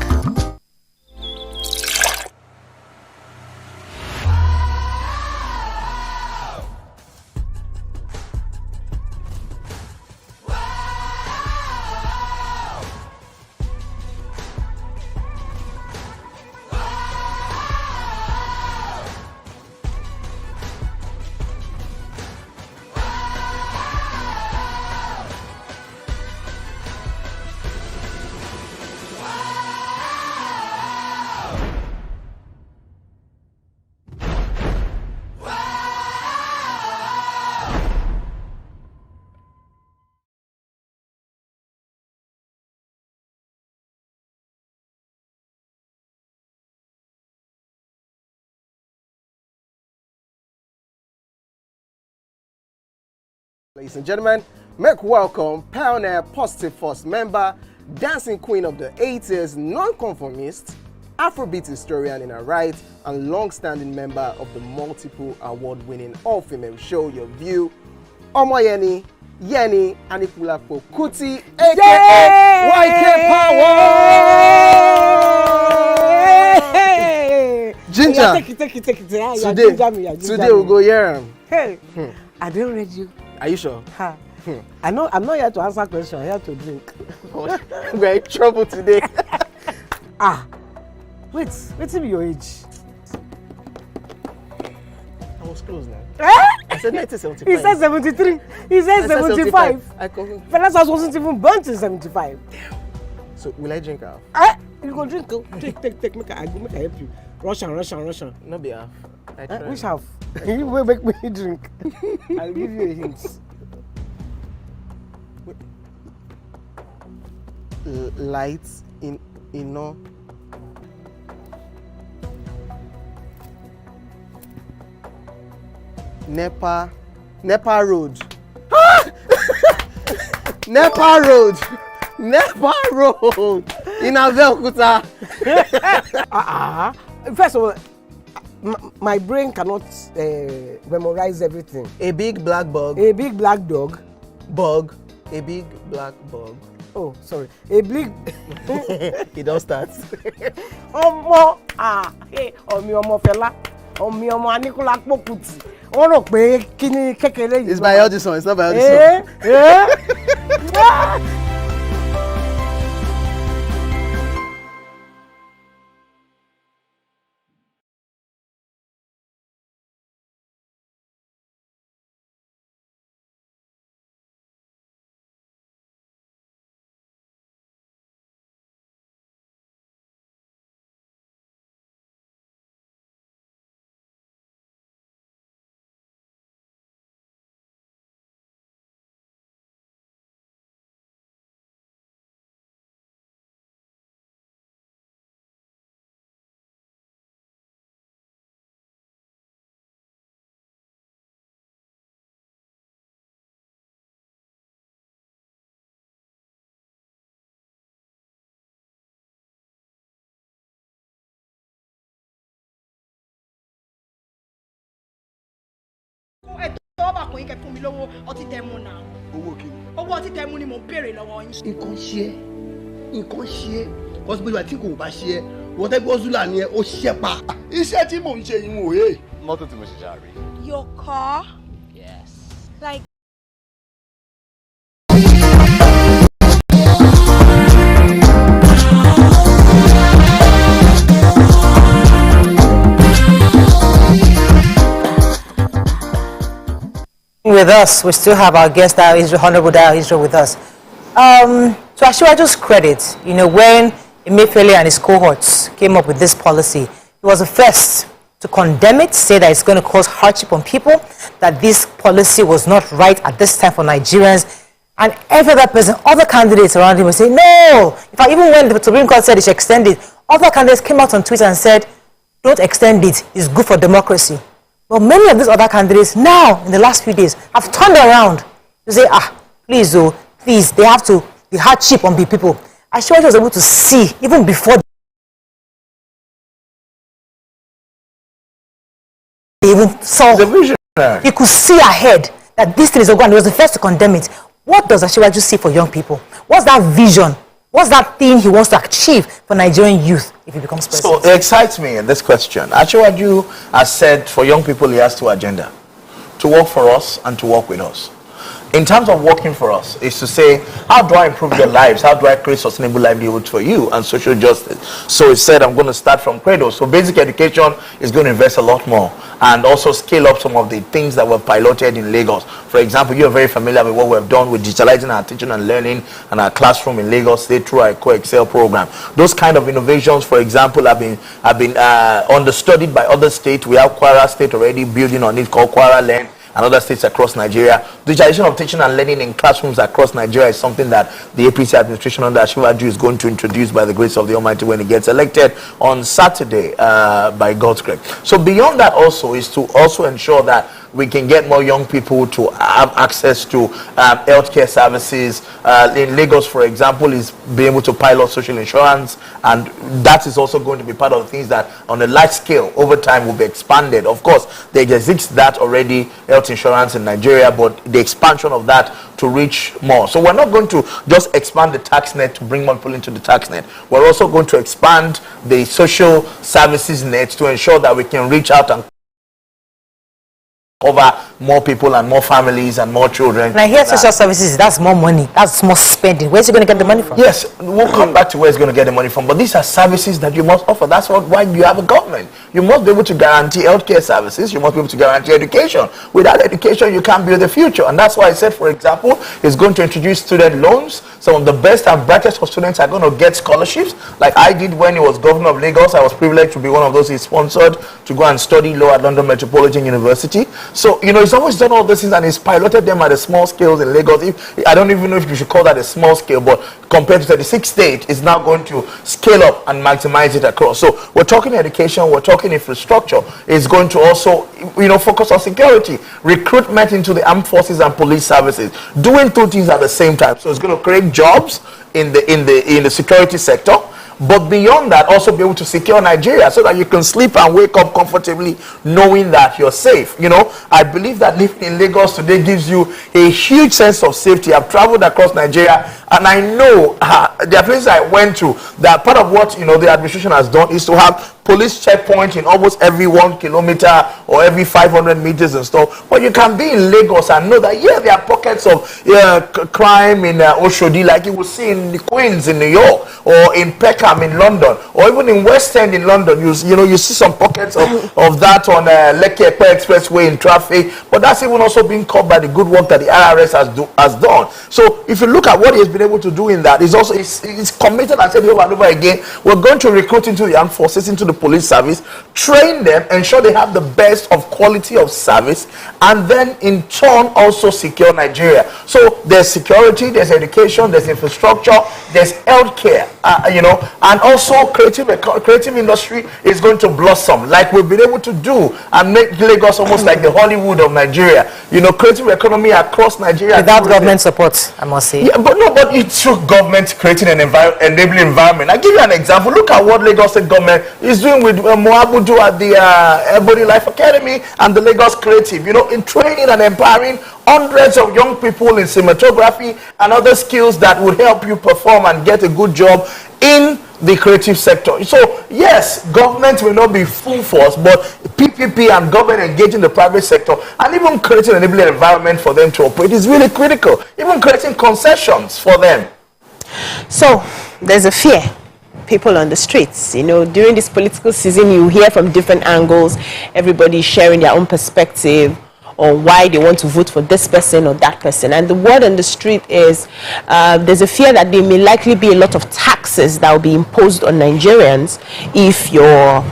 Ladies and gentlemen, make welcome pioneer Positive Force member, dancing queen of the 80s, non-conformist, Afrobeat historian in her right, and long-standing member of the multiple award-winning all-female show Your View, Omoyeni Yeni Anikulapo Kuti, aka YK Power! Ginger! Take it. Today we'll go here. Hey, I didn't read you. Are you sure? I'm not here to answer questions, I'm here to drink. We're in trouble today. What's your age? I was close now. I said 1975. He said 73. He said 75. Fellas wasn't even born till 75. So will I drink half? You go drink. Take. Make I help you. Russian. No be half. Which half? You will make me drink. I'll give you a hint. Lights in no. Nepa Road. Nepa Road in Abeokuta. First of all, my brain cannot memorize everything. A big black bug. A big black dog. Bug. A big black bug. Oh, sorry. A big. It don't start. Ọmọ fẹlá. Ọmọ Anikulapo Kuti. Wọ́n rò pé kí ni kékeré yìí. It's by Audison. It's not by Audison. àpò yín kẹ́ fún mi lówó ọtí tẹ́ mu náà. Owó kí ni? Owó ọtí tẹ́ mu ni mò ń béèrè lọ́wọ́ yín. Nǹkan ṣe é. Because bí wàá tí kò bá ṣe é, wọ́n tẹ́ gbọ́ Zula ni ẹ, ó ṣiṣẹ́ pa. Iṣẹ́ tí mò ń ṣe yìí wò é. Mọ́tò tí mo ṣe ṣàrí. Your car? Yes. Like. With us, we still have our guest, Honorable Dio Israel, with us. So Asiwaju's credit, you know, when Emefiele and his cohorts came up with this policy, he was the first to condemn it, say that it's going to cause hardship on people, that this policy was not right at this time for Nigerians. And every other person, other candidates around him would say, no. In fact, even when the Supreme Court said it should extend it, other candidates came out on Twitter and said, don't extend it, it's good for democracy. But many of these other candidates now, in the last few days, have turned around to say, please, please, they have to, the hardship on the people. Asiwaju was able to see, even before they even saw, he could see ahead that this thing is going. He was the first to condemn it. What does Asiwaju see for young people? What's that vision? What's that thing he wants to achieve for Nigerian youth if he becomes president? So it excites me in this question. Asiwaju has said for young people he has two agendas: to work for us and to work with us. In terms of working for us, is to say, how do I improve your lives? How do I create sustainable livelihoods for you and social justice? So he said, I'm going to start from cradle. So basic education is going to invest a lot more and also scale up some of the things that were piloted in Lagos. For example, you're very familiar with what we've done with digitalizing our teaching and learning and our classroom in Lagos State through our Co-Excel program. Those kind of innovations, for example, have been understudied by other states. We have Kwara State already building on it, called Kwara Learn, and other states across Nigeria. Digitalization of teaching and learning in classrooms across Nigeria is something that the APC administration under Asiwaju is going to introduce by the grace of the Almighty when he gets elected on Saturday by God's grace. So beyond that also is to also ensure that we can get more young people to have access to healthcare services. In Lagos, for example, is being able to pilot social insurance, and that is also going to be part of the things that on a large scale over time will be expanded. Of course, there exists that already, health insurance in Nigeria, but the expansion of that to reach more. So we're not going to just expand the tax net to bring more people into the tax net. We're also going to expand the social services net to ensure that we can reach out and cover more people and more families and more children. And I hear social services, that's more money, that's more spending. Where's he going to get the money from? Yes, we'll come back to where he's going to get the money from, but these are services that you must offer. That's why you have a government. You must be able to guarantee healthcare services, you must be able to guarantee education. Without education, you can't build the future. And that's why I said, for example, he's going to introduce student loans. Some of the best and brightest of students are going to get scholarships, like I did when he was governor of Lagos. I was privileged to be one of those he sponsored to go and study law at London Metropolitan University. So, you know, he's always done all these things and he's piloted them at a small scale in Lagos. I don't even know if you should call that a small scale, but compared to 36 states, it's now going to scale up and maximize it across. So we're talking education, we're talking infrastructure. It's going to also, you know, focus on security, recruitment into the armed forces and police services, doing two things at the same time. So it's going to create jobs in the security sector. But beyond that, also be able to secure Nigeria so that you can sleep and wake up comfortably knowing that you're safe. You know, I believe that living in Lagos today gives you a huge sense of safety. I've traveled across Nigeria and I know there are places I went to that part of what, you know, the administration has done is to have police checkpoint in almost every 1 kilometer or every 500 meters and stuff. But you can be in Lagos and know that, yeah, there are pockets of crime in Oshodi, like you will see in the Queens in New York, or in Peckham in London, or even in West End in London. You know, you see some pockets of that on Lekki Expressway in traffic. But that's even also being caught by the good work that the IRS has done. So if you look at what he has been able to do in that, he's committed. I said over and over again, we're going to recruit into the armed forces, into the police service, train them, ensure they have the best of quality of service, and then in turn also secure Nigeria. So there's security, there's education, there's infrastructure, there's healthcare, you know, and also creative industry is going to blossom, like we've been able to do, and make Lagos almost like the Hollywood of Nigeria. You know, creative economy across Nigeria. Without government support, I must say. Yeah, but it took government creating an enabling environment. I'll give you an example. Look at what Lagos State government is doing with Moabudu at the Ebony Life Academy and the Lagos Creative. You know, in training and empowering hundreds of young people in cinematography and other skills that would help you perform and get a good job in the creative sector. So yes, government will not be full force, but PPP and government engaging the private sector and even creating an enabling environment for them to operate is really critical. Even creating concessions for them. So there's a fear. People on the streets, you know, during this political season, you hear from different angles, everybody sharing their own perspective on why they want to vote for this person or that person. And the word on the street is there's a fear that there may likely be a lot of taxes that will be imposed on Nigerians if your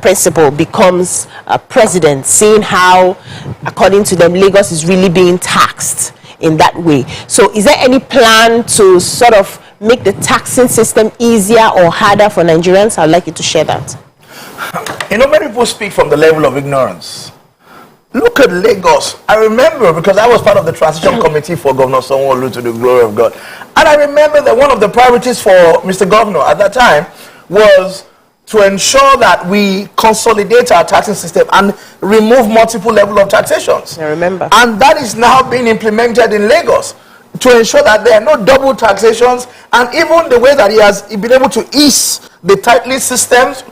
principal becomes president, seeing how, according to them, Lagos is really being taxed in that way. So is there any plan to sort of make the taxing system easier or harder for Nigerians? I'd like you to share that. You know, many people speak from the level of ignorance. Look at Lagos. I remember, because I was part of the transition committee for Governor Sanwo-Olu, to the glory of God. And I remember that one of the priorities for Mr. Governor at that time was to ensure that we consolidate our taxing system and remove multiple levels of taxations. I remember. And that is now being implemented in Lagos to ensure that there are no double taxations, and even the way that he has been able to ease the tightening systems,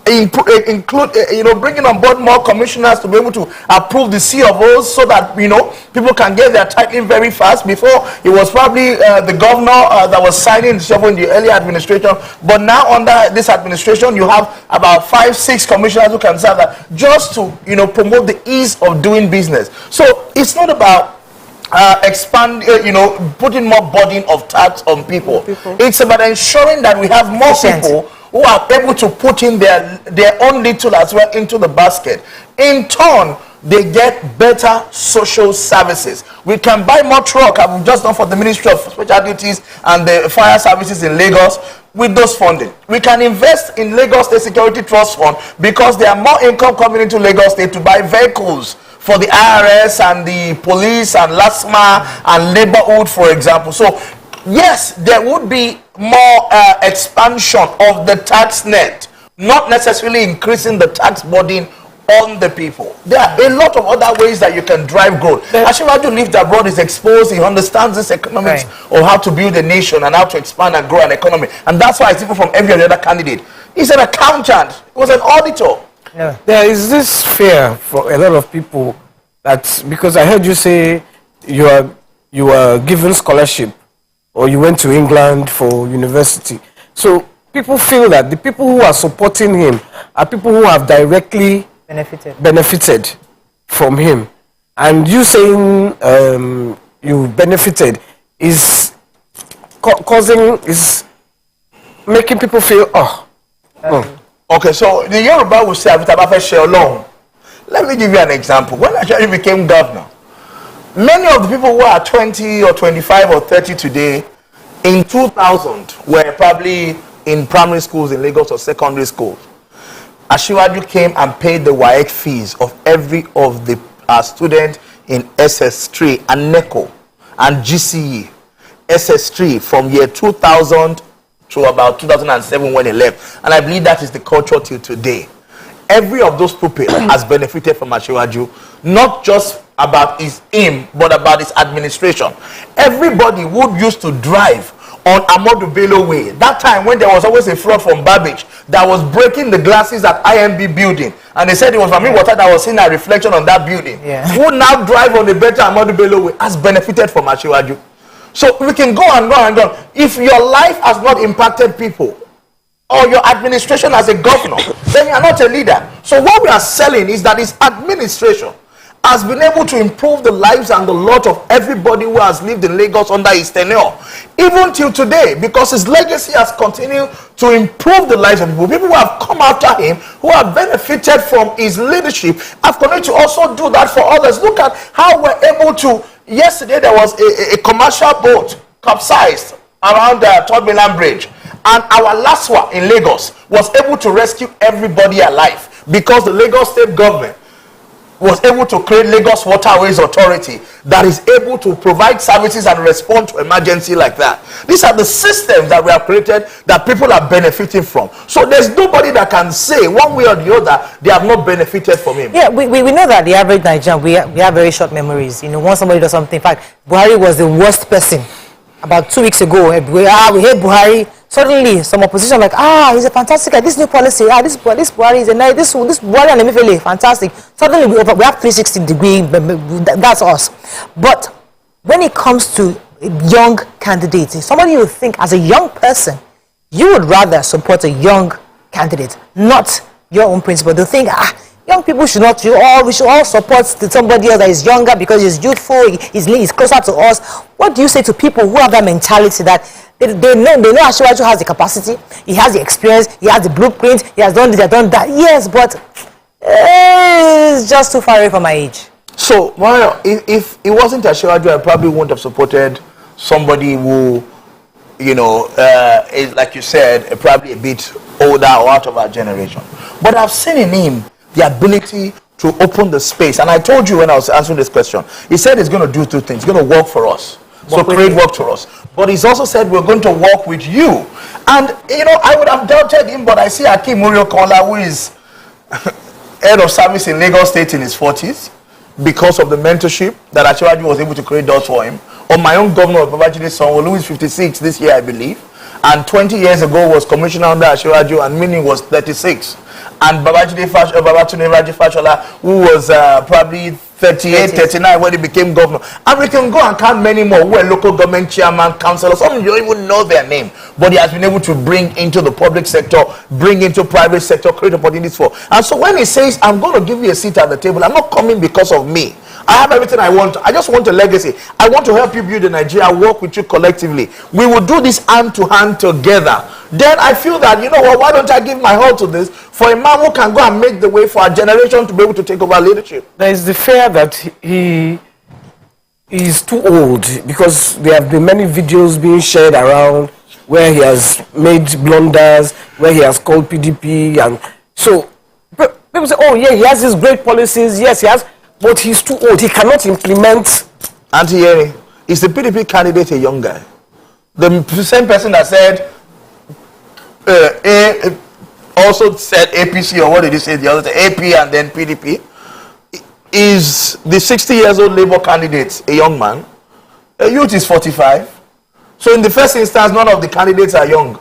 include bringing on board more commissioners to be able to approve the C of O's, so that people can get their titling very fast. Before, it was probably the governor that was signing the shovel in the earlier administration, but now under this administration you have about 5-6 commissioners who can serve that, just to promote the ease of doing business. So it's not about putting more burden of tax on people. It's about ensuring that we have more people who are able to put in their own little as well into the basket. In turn, they get better social services. We can buy more truck, I've just done for the Ministry of Special Duties and the fire services in Lagos with those funding. We can invest in Lagos State Security Trust Fund, because there are more income coming into Lagos State to buy vehicles for the IRS and the police and LASMA and neighborhood, for example. So yes, there would be more expansion of the tax net, not necessarily increasing the tax burden on the people. There are a lot of other ways that you can drive growth. Ashimaju lived abroad, is exposed, he understands this economics of how to build a nation and how to expand and grow an economy. And that's why it's different from every other candidate. He's an accountant, he was an auditor. Yeah. There is this fear for a lot of people that, because I heard you say you are given scholarship or you went to England for university. So people feel that the people who are supporting him are people who have directly benefited from him. And you saying you benefited is is making people feel, Okay, so the Yoruba will say, let me give you an example. When I became governor, many of the people who are 20 or 25 or 30 today, in 2000, were probably in primary schools in Lagos or secondary schools. Ashiwaju came and paid the WAEC fees of every of the students in SS3 and NECO and GCE. SS3 from year 2000 to about 2007 when he left. And I believe that is the culture till today. Every of those people has benefited from Ashiwaju, not just about his aim, but about his administration. Everybody would used to drive on Amadou Bello Way. That time when there was always a fraud from Babbage that was breaking the glasses at IMB building. And they said it was Mami Water that was seeing a reflection on that building. Who now drive on the better Amadou Bello Way has benefited from Ashiwaju. So we can go and go and go. If your life has not impacted people, or your administration as a governor, then you are not a leader. So what we are selling is that his administration has been able to improve the lives and the lot of everybody who has lived in Lagos under his tenure, even till today, because his legacy has continued to improve the lives of people. People who have come after him, who have benefited from his leadership, have continued to also do that for others. Look at how we're able to. Yesterday there was a commercial boat capsized around the Third Mainland Bridge, And our last one in Lagos was able to rescue everybody alive because the Lagos state government was able to create Lagos Waterways Authority that is able to provide services and respond to emergency like that. These are the systems that we have created that people are benefiting from. So there's nobody that can say one way or the other they have not benefited from him. Yeah, we know that the average Nigerian, we have very short memories. You know, once somebody does something, in fact, Buhari was the worst person. About 2 weeks ago, we hate Buhari. Suddenly, some opposition like, he's a fantastic guy. This new policy, this Buhari is a nice. This Buhari and Emefiele, fantastic. Suddenly, we have 360-degree. That's us. But when it comes to young candidates, somebody you think as a young person, you would rather support a young candidate, not your own principle. They think, young people should not. We should all support somebody else that is younger because he's youthful. He's closer to us. What do you say to people who have that mentality that they know Asiwaju has the capacity, he has the experience, he has the blueprint, he has done this, he has done that. Yes, but it's just too far away from my age. So, Mario, if it wasn't Asiwaju, I probably wouldn't have supported somebody who, is, like you said, probably a bit older or out of our generation. But I've seen in him the ability to open the space. And I told you when I was answering this question, he said he's going to do 2 things. He's going to work for us. So create work for us. But he's also said we're going to work with you. And, I would have doubted him, but I see Akim Uriokola, who is head of service in Lagos State in his 40s, because of the mentorship that Asiwaju was able to create doors for him. Or my own governor, Babajide Sanwo-Olu, who is 56 this year, I believe. And 20 years ago was commissioner under Asiwaju, and Mini was 36. And Babatunde Raji Fashola, who was probably 38, 39 when he became governor. And we can go and count many more who are local government chairman, councillors. Some of you don't even know their name. But he has been able to bring into the public sector, bring into private sector, create opportunities for. And so when he says, I'm going to give you a seat at the table, I'm not coming because of me. I have everything I want. I just want a legacy. I want to help you build a Nigeria, work with you collectively. We will do this hand to hand together. Then I feel that, why don't I give my all to this for a man who can go and make the way for our generation to be able to take over leadership? There is the fear that he is too old, because there have been many videos being shared around where he has made blunders, where he has called PDP. And so people say, oh yeah, he has these great policies. Yes, he has. But he's too old. He cannot implement. Auntie, is the PDP candidate a young guy? The same person that said, also said APC, or what did he say? The other, AP and then PDP. Is the 60 years old Labour candidate a young man? A youth is 45. So in the first instance, none of the candidates are young.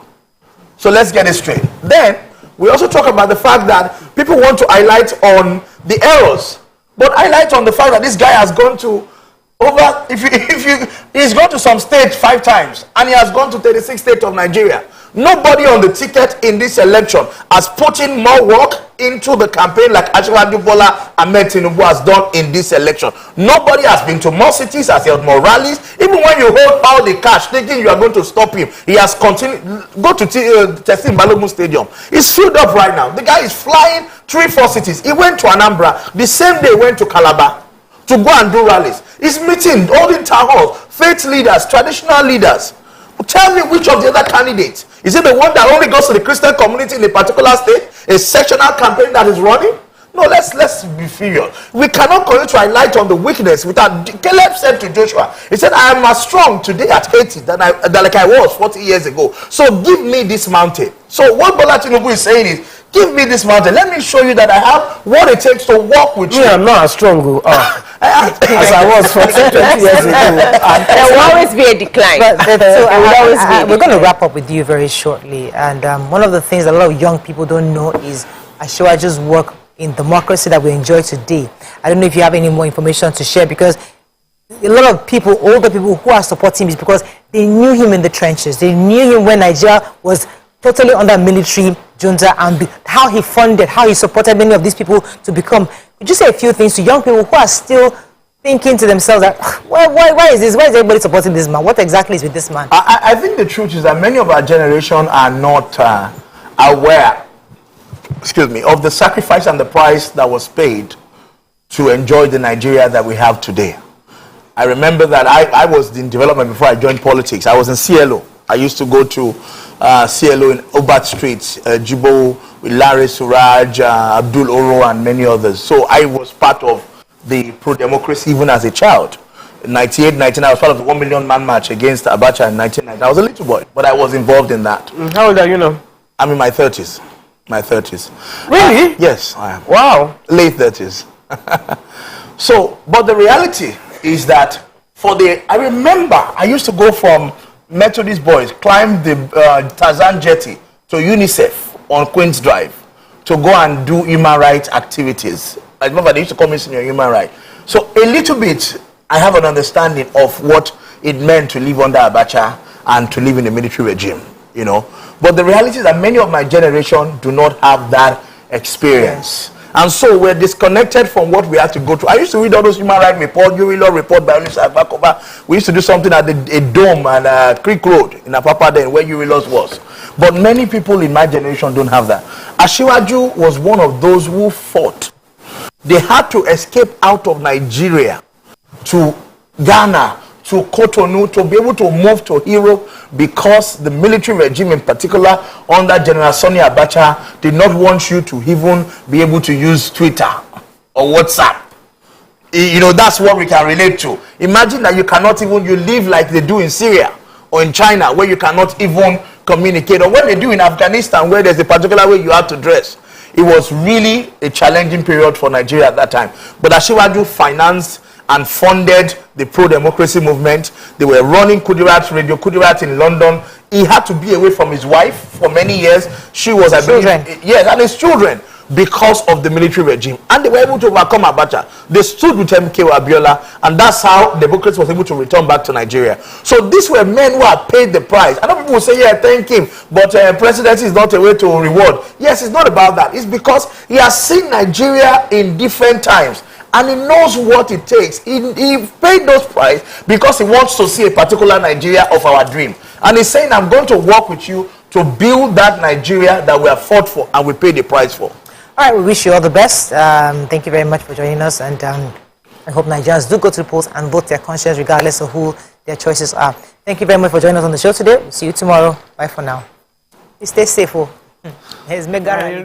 So let's get it straight. Then, we also talk about the fact that people want to highlight on the errors. But highlight on the fact that this guy has gone to he's gone to some states 5 times, and he has gone to 36 states of Nigeria. Nobody on the ticket in this election has put in more work into the campaign like Asiwaju Bola Ahmed Tinubu has done in this election. Nobody has been to more cities, has held more rallies. Even when you hold all the cash thinking you are going to stop him, he has continued. Go to Tessin Balogun Stadium. It's filled up right now. The guy is flying 3-4 cities. He went to Anambra. The same day went to Calabar to go and do rallies. He's meeting, holding town halls, faith leaders, traditional leaders. Tell me which of the other candidates. Is it the one that only goes to the Christian community in a particular state? A sectional campaign that is running? No, let's be serious. We cannot continue to highlight on the weakness without. Caleb said to Joshua, he said, I am as strong today at 80 than like I was 40 years ago. So give me this mountain. So what Bola Tinubu is saying is, give me this mountain. Let me show you that I have what it takes to walk with you. I'm not as strong as I was 20 years ago. There will always be a decline. We're going to wrap up with you very shortly. And one of the things a lot of young people don't know is Asiwaju's work in democracy that we enjoy today. I don't know if you have any more information to share, because a lot of people, older people who are supporting him, is because they knew him in the trenches. They knew him when Nigeria was totally under military junta, and how he funded, how he supported many of these people to become. Could you say a few things to young people who are still thinking to themselves that, why is this? Why is everybody supporting this man? What exactly is with this man? I think the truth is that many of our generation are not aware, of the sacrifice and the price that was paid to enjoy the Nigeria that we have today. I remember that I was in development before I joined politics. I was in CLO. I used to go to CLO in Obat Street, Jibo, with Larry Suraj, Abdul Oro, and many others. So I was part of the pro-democracy even as a child. In 98, 99, I was part of the 1 million man march against Abacha in 1990. I was a little boy, but I was involved in that. How old are you now? I'm in my 30s. My 30s. Really? Yes, I am. Wow. Late 30s. So, but the reality is that I remember I used to go from Methodist Boys, climb the Tarzan Jetty to UNICEF on Queen's Drive to go and do human rights activities. I remember they used to call me senior human rights. So a little bit, I have an understanding of what it meant to live under Abacha and to live in a military regime, you know. But the reality is that many of my generation do not have that experience. And so we're disconnected from what we have to go through. I used to read all those human rights reports, Law report by Olisa Abakoba. We used to do something at a dome and Creek Road in Apapa then where Laws was. But many people in my generation don't have that. Ashiwaju was one of those who fought. They had to escape out of Nigeria to Ghana, to Cotonou, to be able to move to Europe because the military regime in particular under General Sani Abacha did not want you to even be able to use Twitter or WhatsApp. You know, that's what we can relate to. Imagine that you cannot even, you live like they do in Syria or in China where you cannot even communicate, or what they do in Afghanistan where there's a particular way you have to dress. It was really a challenging period for Nigeria at that time. But Ashiwaju financed and funded the pro-democracy movement. They were running Kudirat, Radio Kudirat in London. He had to be away from his wife for many years. She was, I believe, yes, and his children, because of the military regime. And they were able to overcome Abacha. They stood with MK Abiola, and that's how democracy was able to return back to Nigeria. So these were men who had paid the price. I know people will say, yeah, thank him, but presidency is not a way to reward. Yes, it's not about that. It's because he has seen Nigeria in different times. And he knows what it takes. He paid those price because he wants to see a particular Nigeria of our dream. And he's saying, I'm going to work with you to build that Nigeria that we have fought for and we paid the price for. All right, we wish you all the best. Thank you very much for joining us. And I hope Nigerians do go to the polls and vote their conscience regardless of who their choices are. Thank you very much for joining us on the show today. We'll see you tomorrow. Bye for now. Stay safe. Here's Megara.